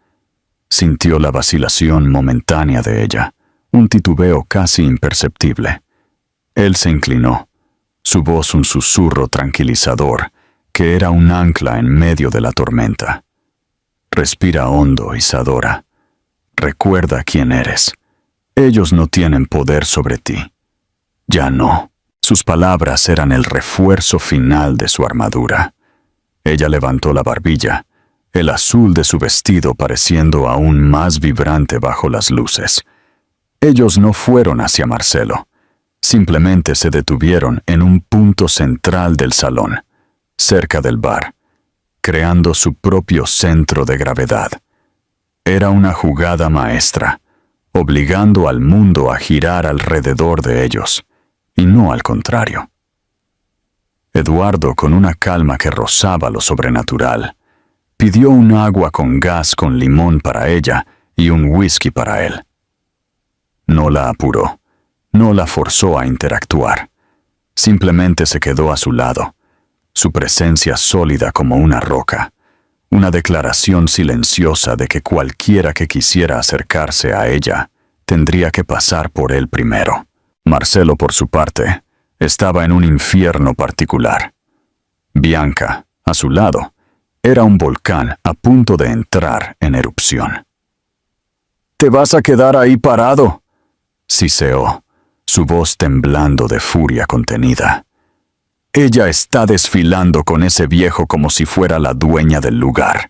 sintió la vacilación momentánea de ella, un titubeo casi imperceptible. Él se inclinó, su voz un susurro tranquilizador, que era un ancla en medio de la tormenta. Respira hondo, Isadora. Recuerda quién eres. Ellos no tienen poder sobre ti. Ya no. Sus palabras eran el refuerzo final de su armadura. Ella levantó la barbilla, el azul de su vestido pareciendo aún más vibrante bajo las luces. Ellos no fueron hacia Marcelo. Simplemente se detuvieron en un punto central del salón, cerca del bar, creando su propio centro de gravedad. Era una jugada maestra, obligando al mundo a girar alrededor de ellos, y no al contrario. Eduardo, con una calma que rozaba lo sobrenatural, pidió un agua con gas con limón para ella y un whisky para él. No la apuró, no la forzó a interactuar. Simplemente se quedó a su lado, su presencia sólida como una roca, una declaración silenciosa de que cualquiera que quisiera acercarse a ella tendría que pasar por él primero. Marcelo, por su parte, estaba en un infierno particular. Bianca, a su lado, era un volcán a punto de entrar en erupción. «¿Te vas a quedar ahí parado?», siseó, su voz temblando de furia contenida. «Ella está desfilando con ese viejo como si fuera la dueña del lugar.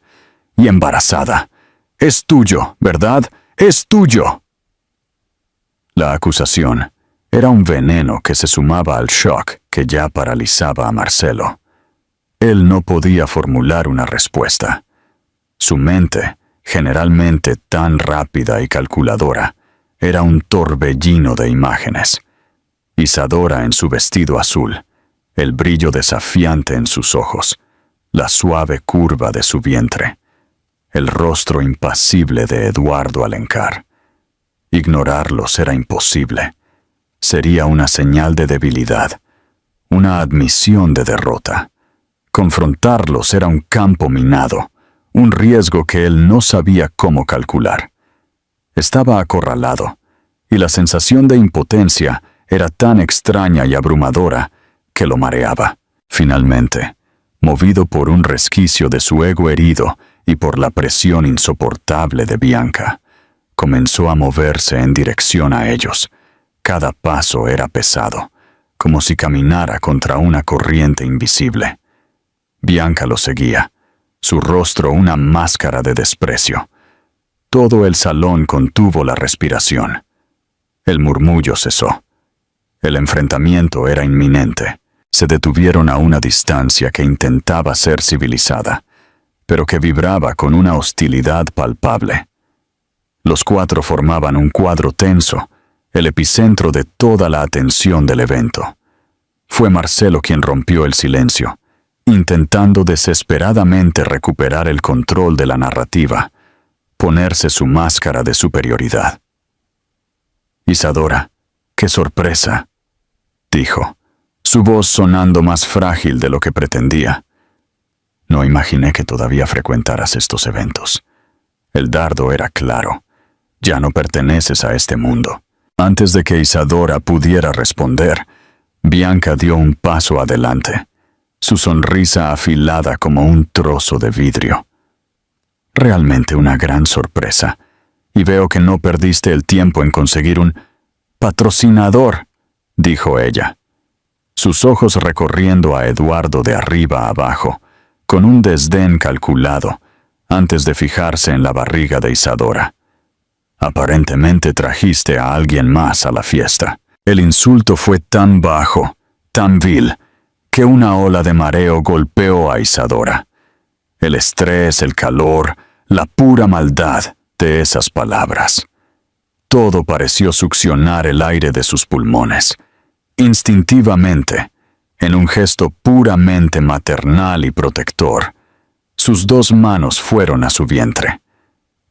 Y embarazada. Es tuyo, ¿verdad? Es tuyo». La acusación era un veneno que se sumaba al shock que ya paralizaba a Marcelo. Él no podía formular una respuesta. Su mente, generalmente tan rápida y calculadora, era un torbellino de imágenes. Isadora en su vestido azul, el brillo desafiante en sus ojos, la suave curva de su vientre, el rostro impasible de Eduardo Alencar. Ignorarlos era imposible. Sería una señal de debilidad, una admisión de derrota. Confrontarlos era un campo minado, un riesgo que él no sabía cómo calcular. Estaba acorralado, y la sensación de impotencia era tan extraña y abrumadora que lo mareaba. Finalmente, movido por un resquicio de su ego herido y por la presión insoportable de Bianca, comenzó a moverse en dirección a ellos. Cada paso era pesado, como si caminara contra una corriente invisible. Bianca lo seguía, su rostro una máscara de desprecio. Todo el salón contuvo la respiración. El murmullo cesó. El enfrentamiento era inminente. Se detuvieron a una distancia que intentaba ser civilizada, pero que vibraba con una hostilidad palpable. Los cuatro formaban un cuadro tenso, el epicentro de toda la atención del evento. Fue Marcelo quien rompió el silencio, intentando desesperadamente recuperar el control de la narrativa, ponerse su máscara de superioridad. «Isadora, qué sorpresa», dijo, su voz sonando más frágil de lo que pretendía. «No imaginé que todavía frecuentaras estos eventos. El dardo era claro. Ya no perteneces a este mundo». Antes de que Isadora pudiera responder, Bianca dio un paso adelante, su sonrisa afilada como un trozo de vidrio. «Realmente una gran sorpresa, y veo que no perdiste el tiempo en conseguir un patrocinador», dijo ella, sus ojos recorriendo a Eduardo de arriba a abajo, con un desdén calculado, antes de fijarse en la barriga de Isadora. «Aparentemente trajiste a alguien más a la fiesta». El insulto fue tan bajo, tan vil, que una ola de mareo golpeó a Isadora. El estrés, el calor, la pura maldad de esas palabras. Todo pareció succionar el aire de sus pulmones. Instintivamente, en un gesto puramente maternal y protector, sus dos manos fueron a su vientre,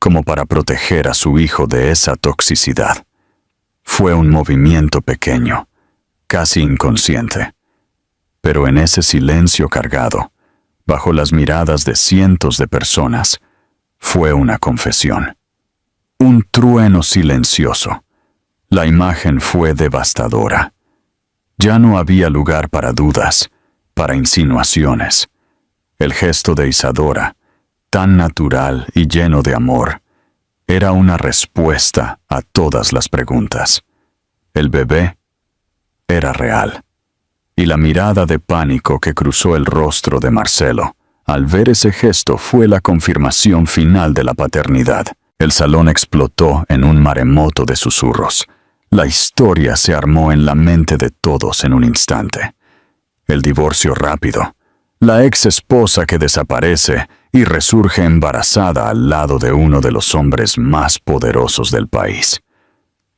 como para proteger a su hijo de esa toxicidad. Fue un movimiento pequeño, casi inconsciente, pero en ese silencio cargado, bajo las miradas de cientos de personas, fue una confesión. Un trueno silencioso. La imagen fue devastadora. Ya no había lugar para dudas, para insinuaciones. El gesto de Isadora, tan natural y lleno de amor, era una respuesta a todas las preguntas. El bebé era real. Y la mirada de pánico que cruzó el rostro de Marcelo al ver ese gesto fue la confirmación final de la paternidad. El salón explotó en un maremoto de susurros. La historia se armó en la mente de todos en un instante. El divorcio rápido, la ex esposa que desaparece y resurge embarazada al lado de uno de los hombres más poderosos del país.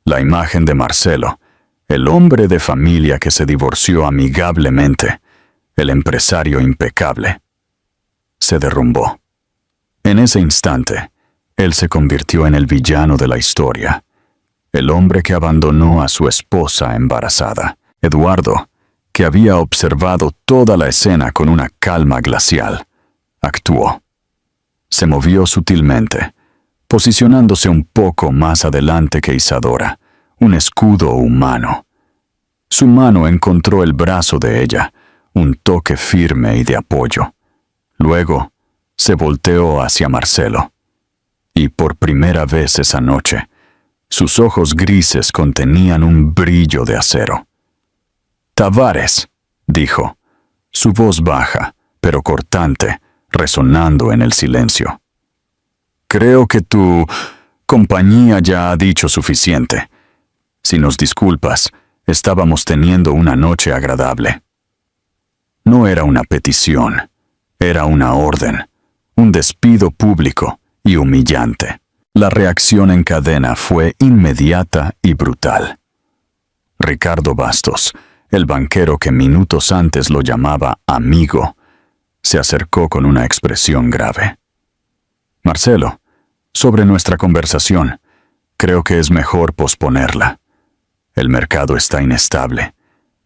La imagen de Marcelo, el hombre de familia que se divorció amigablemente, el empresario impecable, se derrumbó. En ese instante, él se convirtió en el villano de la historia, el hombre que abandonó a su esposa embarazada. Eduardo, que había observado toda la escena con una calma glacial, actuó. Se movió sutilmente, posicionándose un poco más adelante que Isadora, un escudo humano. Su mano encontró el brazo de ella, un toque firme y de apoyo. Luego, se volteó hacia Marcelo. Y por primera vez esa noche, sus ojos grises contenían un brillo de acero. «Tavares», dijo, su voz baja, pero cortante, resonando en el silencio. «Creo que tu compañía ya ha dicho suficiente. Si nos disculpas, estábamos teniendo una noche agradable». No era una petición, era una orden, un despido público y humillante. La reacción en cadena fue inmediata y brutal. Ricardo Bastos, el banquero que minutos antes lo llamaba amigo, se acercó con una expresión grave. «Marcelo, sobre nuestra conversación, creo que es mejor posponerla. El mercado está inestable.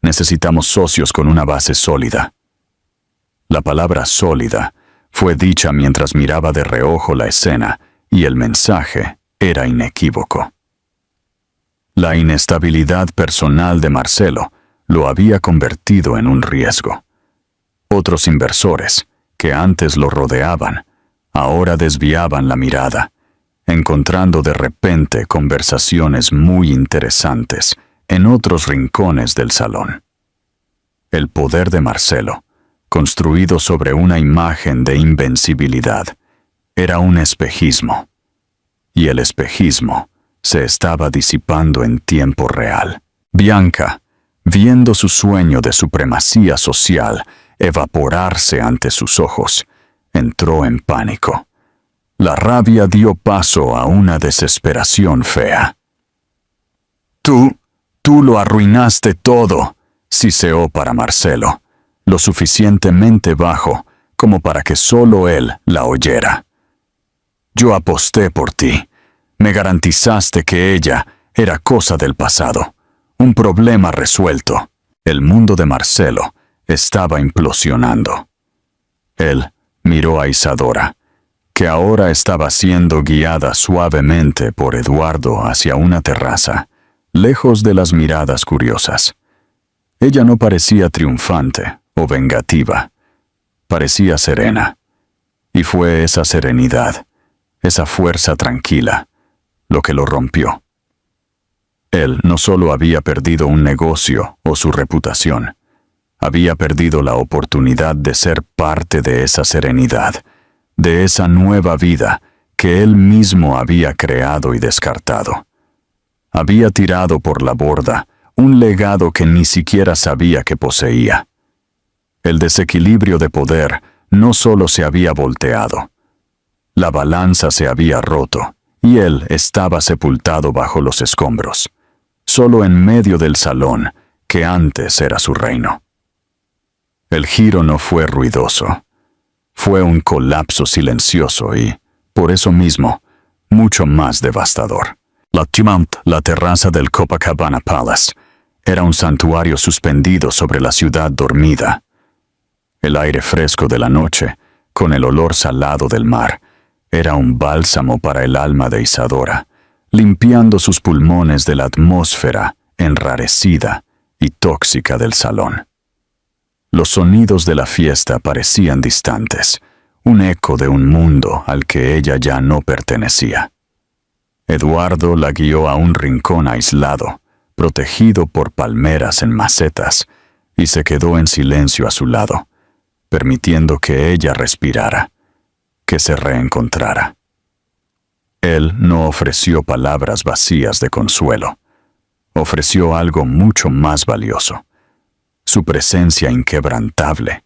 Necesitamos socios con una base sólida». La palabra sólida fue dicha mientras miraba de reojo la escena y el mensaje era inequívoco. La inestabilidad personal de Marcelo lo había convertido en un riesgo. Otros inversores, que antes lo rodeaban, ahora desviaban la mirada, encontrando de repente conversaciones muy interesantes en otros rincones del salón. El poder de Marcelo, construido sobre una imagen de invencibilidad, era un espejismo, y el espejismo se estaba disipando en tiempo real. Bianca, viendo su sueño de supremacía social evaporarse ante sus ojos, entró en pánico. La rabia dio paso a una desesperación fea. Tú lo arruinaste todo», siseó para Marcelo. lo suficientemente bajo como para que solo él la oyera. Yo aposté por ti. Me garantizaste que ella era cosa del pasado, un problema resuelto. El mundo de Marcelo estaba implosionando. Él miró a Isadora, que ahora estaba siendo guiada suavemente por Eduardo hacia una terraza, lejos de las miradas curiosas. Ella no parecía triunfante o vengativa, parecía serena. Y fue esa serenidad, esa fuerza tranquila, lo que lo rompió. Él no solo había perdido un negocio o su reputación, había perdido la oportunidad de ser parte de esa serenidad, de esa nueva vida que él mismo había creado y descartado. Había tirado por la borda un legado que ni siquiera sabía que poseía. El desequilibrio de poder no solo se había volteado, la balanza se había roto y él estaba sepultado bajo los escombros, solo en medio del salón que antes era su reino. El giro no fue ruidoso. Fue un colapso silencioso y, por eso mismo, mucho más devastador. La terraza del Copacabana Palace era un santuario suspendido sobre la ciudad dormida. El aire fresco de la noche, con el olor salado del mar, era un bálsamo para el alma de Isadora, limpiando sus pulmones de la atmósfera enrarecida y tóxica del salón. Los sonidos de la fiesta parecían distantes, un eco de un mundo al que ella ya no pertenecía. Eduardo la guió a un rincón aislado, protegido por palmeras en macetas, y se quedó en silencio a su lado, permitiendo que ella respirara, que se reencontrara. Él no ofreció palabras vacías de consuelo, ofreció algo mucho más valioso: su presencia inquebrantable,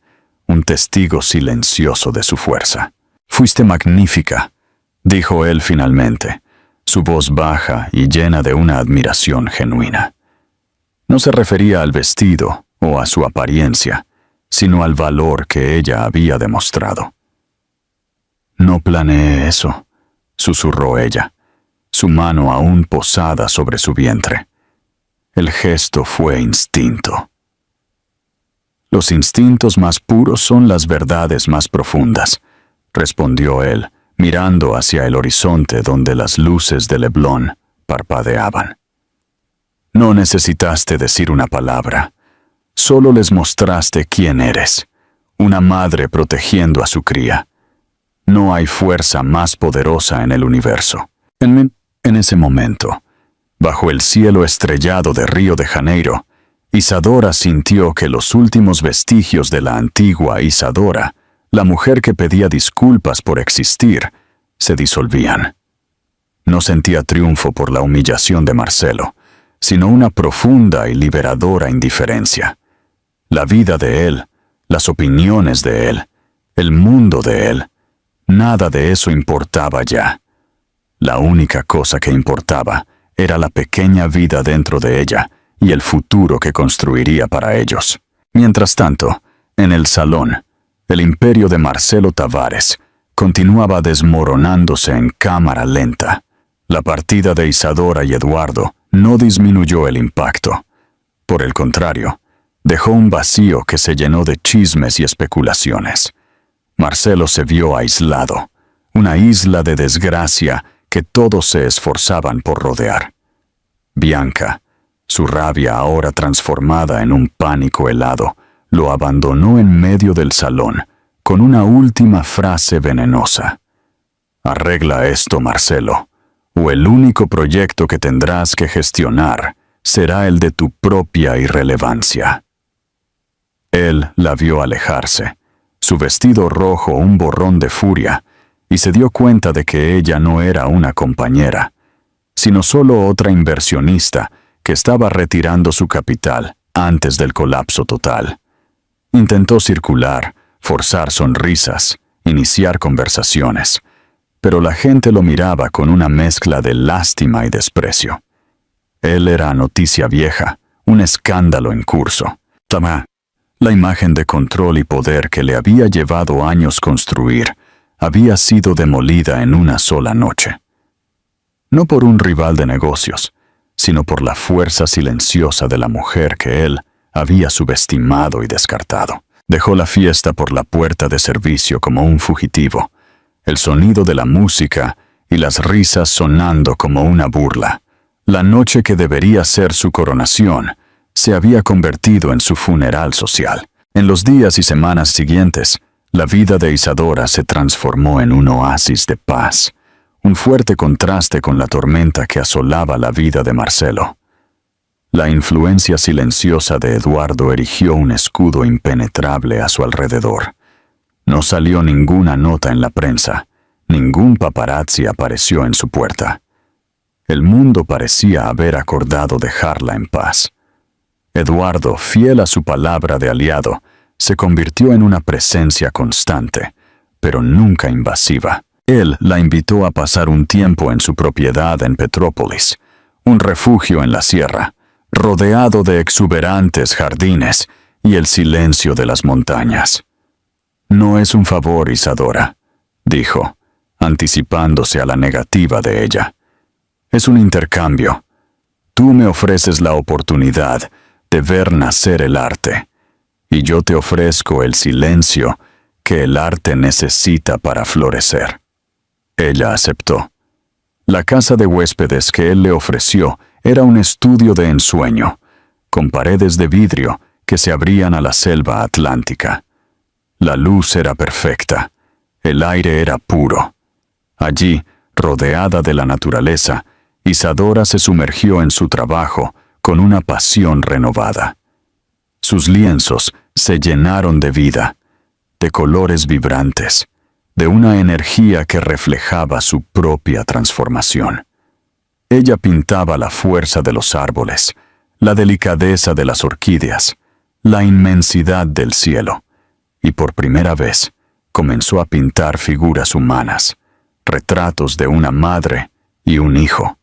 un testigo silencioso de su fuerza. «Fuiste magnífica», dijo él finalmente, su voz baja y llena de una admiración genuina. No se refería al vestido o a su apariencia, sino al valor que ella había demostrado. «No planeé eso», susurró ella, su mano aún posada sobre su vientre. El gesto fue instinto. «Los instintos más puros son las verdades más profundas», respondió él, mirando hacia el horizonte donde las luces de Leblon parpadeaban. «No necesitaste decir una palabra, solo les mostraste quién eres, una madre protegiendo a su cría. No hay fuerza más poderosa en el universo». En ese momento, bajo el cielo estrellado de Río de Janeiro, Isadora sintió que los últimos vestigios de la antigua Isadora, la mujer que pedía disculpas por existir, se disolvían. No sentía triunfo por la humillación de Marcelo, sino una profunda y liberadora indiferencia. La vida de él, las opiniones de él, el mundo de él, nada de eso importaba ya. La única cosa que importaba era la pequeña vida dentro de ella y el futuro que construiría para ellos. Mientras tanto, en el salón, el imperio de Marcelo Tavares continuaba desmoronándose en cámara lenta. La partida de Isadora y Eduardo no disminuyó el impacto. Por el contrario, dejó un vacío que se llenó de chismes y especulaciones. Marcelo se vio aislado, una isla de desgracia que todos se esforzaban por rodear. Bianca, su rabia ahora transformada en un pánico helado, lo abandonó en medio del salón con una última frase venenosa. «Arregla esto, Marcelo, o el único proyecto que tendrás que gestionar será el de tu propia irrelevancia». Él la vio alejarse, su vestido rojo un borrón de furia, y se dio cuenta de que ella no era una compañera, sino solo otra inversionista que estaba retirando su capital antes del colapso total. Intentó circular, forzar sonrisas, iniciar conversaciones, pero la gente lo miraba con una mezcla de lástima y desprecio. Él era noticia vieja, un escándalo en curso. La imagen de control y poder que le había llevado años construir había sido demolida en una sola noche. No por un rival de negocios, sino por la fuerza silenciosa de la mujer que él había subestimado y descartado. Dejó la fiesta por la puerta de servicio como un fugitivo, el sonido de la música y las risas sonando como una burla. La noche que debería ser su coronación se había convertido en su funeral social. En los días y semanas siguientes, la vida de Isadora se transformó en un oasis de paz, un fuerte contraste con la tormenta que asolaba la vida de Marcelo. La influencia silenciosa de Eduardo erigió un escudo impenetrable a su alrededor. No salió ninguna nota en la prensa, ningún paparazzi apareció en su puerta. El mundo parecía haber acordado dejarla en paz. Eduardo, fiel a su palabra de aliado, se convirtió en una presencia constante, pero nunca invasiva. Él la invitó a pasar un tiempo en su propiedad en Petrópolis, un refugio en la sierra, rodeado de exuberantes jardines y el silencio de las montañas. «No es un favor, Isadora», dijo, anticipándose a la negativa de ella. «Es un intercambio. Tú me ofreces la oportunidad de ver nacer el arte, y yo te ofrezco el silencio que el arte necesita para florecer». Ella aceptó. La casa de huéspedes que él le ofreció era un estudio de ensueño, con paredes de vidrio que se abrían a la selva atlántica. La luz era perfecta, el aire era puro. Allí, rodeada de la naturaleza, Isadora se sumergió en su trabajo con una pasión renovada. Sus lienzos se llenaron de vida, de colores vibrantes, de una energía que reflejaba su propia transformación. Ella pintaba la fuerza de los árboles, la delicadeza de las orquídeas, la inmensidad del cielo, y por primera vez comenzó a pintar figuras humanas, retratos de una madre y un hijo,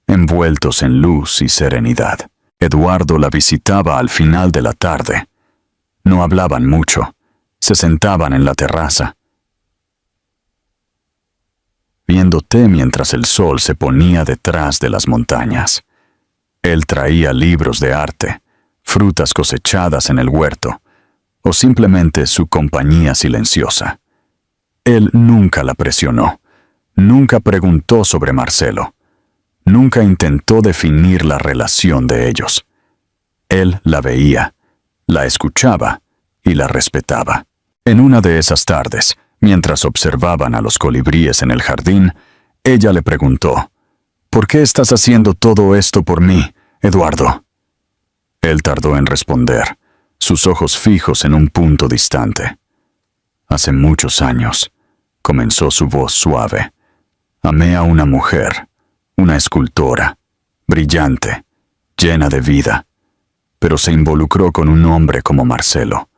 envueltos en luz y serenidad. Eduardo la visitaba al final de la tarde. No hablaban mucho, se sentaban en la terraza, viendo té mientras el sol se ponía detrás de las montañas. Él traía libros de arte, frutas cosechadas en el huerto, o simplemente su compañía silenciosa. Él nunca la presionó, nunca preguntó sobre Marcelo, nunca intentó definir la relación de ellos. Él la veía, la escuchaba y la respetaba. En una de esas tardes, mientras observaban a los colibríes en el jardín, ella le preguntó: «¿Por qué estás haciendo todo esto por mí, Eduardo?» Él tardó en responder, sus ojos fijos en un punto distante. «Hace muchos años», comenzó su voz suave, «amé a una mujer, una escultora, brillante, llena de vida, pero se involucró con un hombre como Marcelo.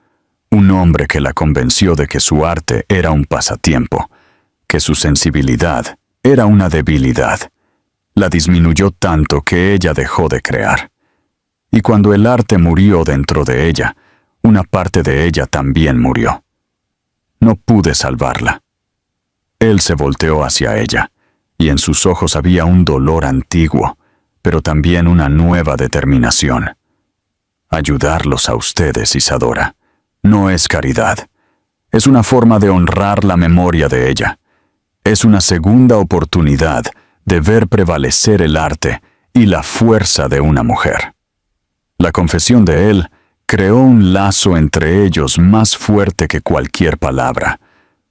Un hombre que la convenció de que su arte era un pasatiempo, que su sensibilidad era una debilidad. La disminuyó tanto que ella dejó de crear. Y cuando el arte murió dentro de ella, una parte de ella también murió. No pude salvarla». Él se volteó hacia ella, y en sus ojos había un dolor antiguo, pero también una nueva determinación. «Ayudarlos a ustedes, Isadora, no es caridad. Es una forma de honrar la memoria de ella. Es una segunda oportunidad de ver prevalecer el arte y la fuerza de una mujer». La confesión de él creó un lazo entre ellos más fuerte que cualquier palabra,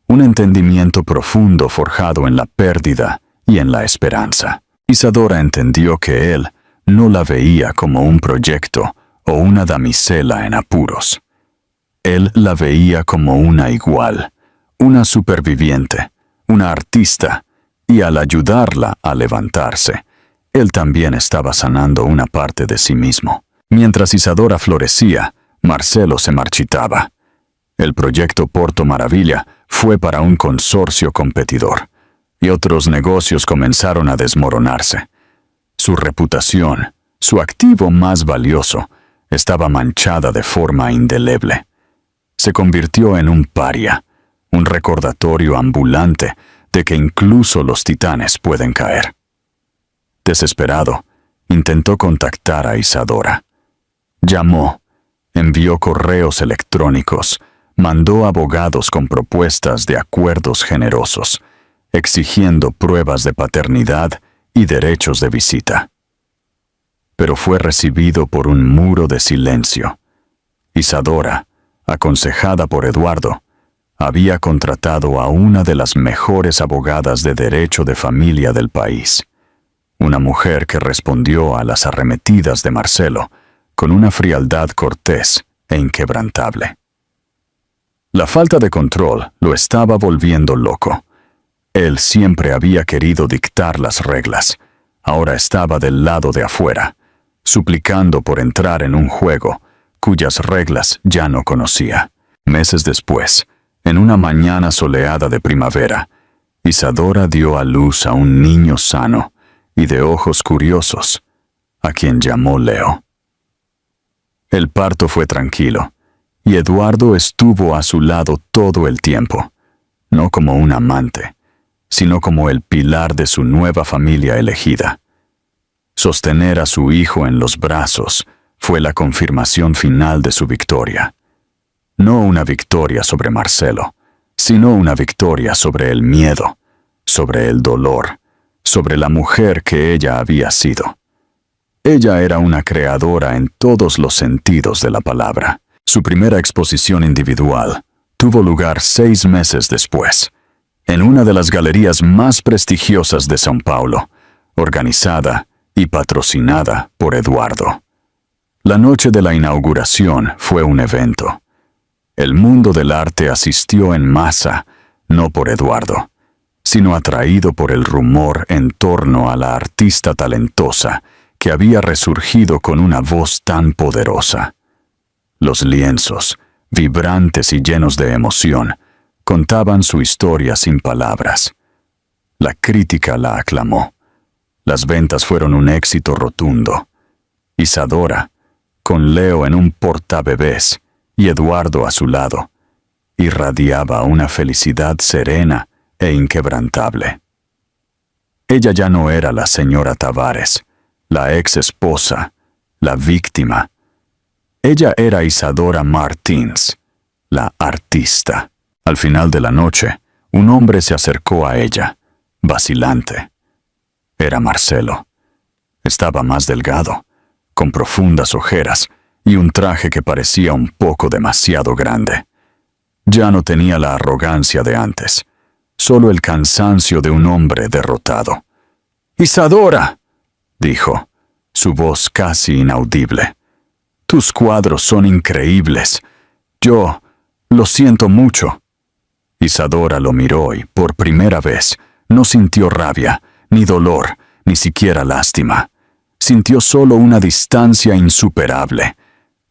un entendimiento profundo forjado en la pérdida y en la esperanza. Isadora entendió que él no la veía como un proyecto o una damisela en apuros. Él la veía como una igual, una superviviente, una artista, y al ayudarla a levantarse, él también estaba sanando una parte de sí mismo. Mientras Isadora florecía, Marcelo se marchitaba. El proyecto Porto Maravilla fue para un consorcio competidor, y otros negocios comenzaron a desmoronarse. Su reputación, su activo más valioso, estaba manchada de forma indeleble. Se convirtió en un paria, un recordatorio ambulante de que incluso los titanes pueden caer. Desesperado, intentó contactar a Isadora. Llamó, envió correos electrónicos, mandó abogados con propuestas de acuerdos generosos, exigiendo pruebas de paternidad y derechos de visita. Pero fue recibido por un muro de silencio. Isadora, aconsejada por Eduardo, había contratado a una de las mejores abogadas de derecho de familia del país, una mujer que respondió a las arremetidas de Marcelo con una frialdad cortés e inquebrantable. La falta de control lo estaba volviendo loco. Él siempre había querido dictar las reglas. Ahora estaba del lado de afuera, suplicando por entrar en un juego cuyas reglas ya no conocía. Meses después, en una mañana soleada de primavera, Isadora dio a luz a un niño sano y de ojos curiosos, a quien llamó Leo. El parto fue tranquilo, y Eduardo estuvo a su lado todo el tiempo, no como un amante, sino como el pilar de su nueva familia elegida. Sostener a su hijo en los brazos fue la confirmación final de su victoria. No una victoria sobre Marcelo, sino una victoria sobre el miedo, sobre el dolor, sobre la mujer que ella había sido. Ella era una creadora en todos los sentidos de la palabra. Su primera exposición individual tuvo lugar 6 meses después, en una de las galerías más prestigiosas de São Paulo, organizada y patrocinada por Eduardo. La noche de la inauguración fue un evento. El mundo del arte asistió en masa, no por Eduardo, sino atraído por el rumor en torno a la artista talentosa que había resurgido con una voz tan poderosa. Los lienzos, vibrantes y llenos de emoción, contaban su historia sin palabras. La crítica la aclamó. Las ventas fueron un éxito rotundo. Isadora, con Leo en un portabebés y Eduardo a su lado, irradiaba una felicidad serena e inquebrantable. Ella ya no era la señora Tavares, la ex esposa, la víctima. Ella era Isadora Martins, la artista. Al final de la noche, un hombre se acercó a ella, vacilante. Era Marcelo. Estaba más delgado, con profundas ojeras y un traje que parecía un poco demasiado grande. Ya no tenía la arrogancia de antes, solo el cansancio de un hombre derrotado. «¡Isadora!», dijo, su voz casi inaudible. «Tus cuadros son increíbles. Yo lo siento mucho». Isadora lo miró y, por primera vez, no sintió rabia, ni dolor, ni siquiera lástima. Sintió solo una distancia insuperable.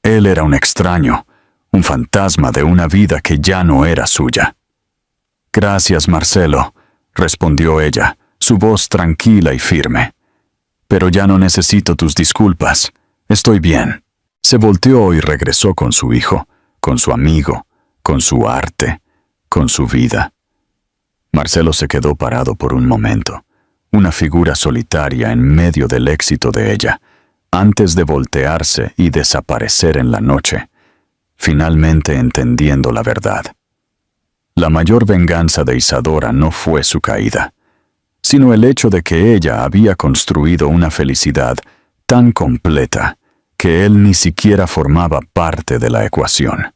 Él era un extraño, un fantasma de una vida que ya no era suya. «Gracias, Marcelo», respondió ella, su voz tranquila y firme. «Pero ya no necesito tus disculpas. Estoy bien». Se volteó y regresó con su hijo, con su amigo, con su arte, con su vida. Marcelo se quedó parado por un momento, una figura solitaria en medio del éxito de ella, antes de voltearse y desaparecer en la noche, finalmente entendiendo la verdad. La mayor venganza de Isadora no fue su caída, sino el hecho de que ella había construido una felicidad tan completa que él ni siquiera formaba parte de la ecuación.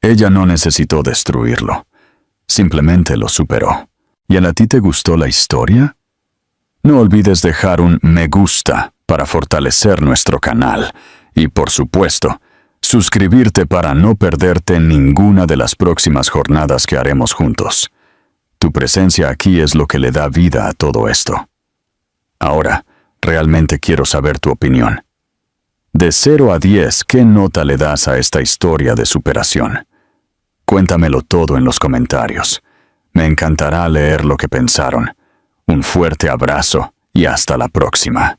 Ella no necesitó destruirlo, simplemente lo superó. ¿Y a ti te gustó la historia? No olvides dejar un me gusta para fortalecer nuestro canal y, por supuesto, suscribirte para no perderte ninguna de las próximas jornadas que haremos juntos. Tu presencia aquí es lo que le da vida a todo esto. Ahora, realmente quiero saber tu opinión. De 0 a 10, ¿qué nota le das a esta historia de superación? Cuéntamelo todo en los comentarios. Me encantará leer lo que pensaron. Un fuerte abrazo y hasta la próxima.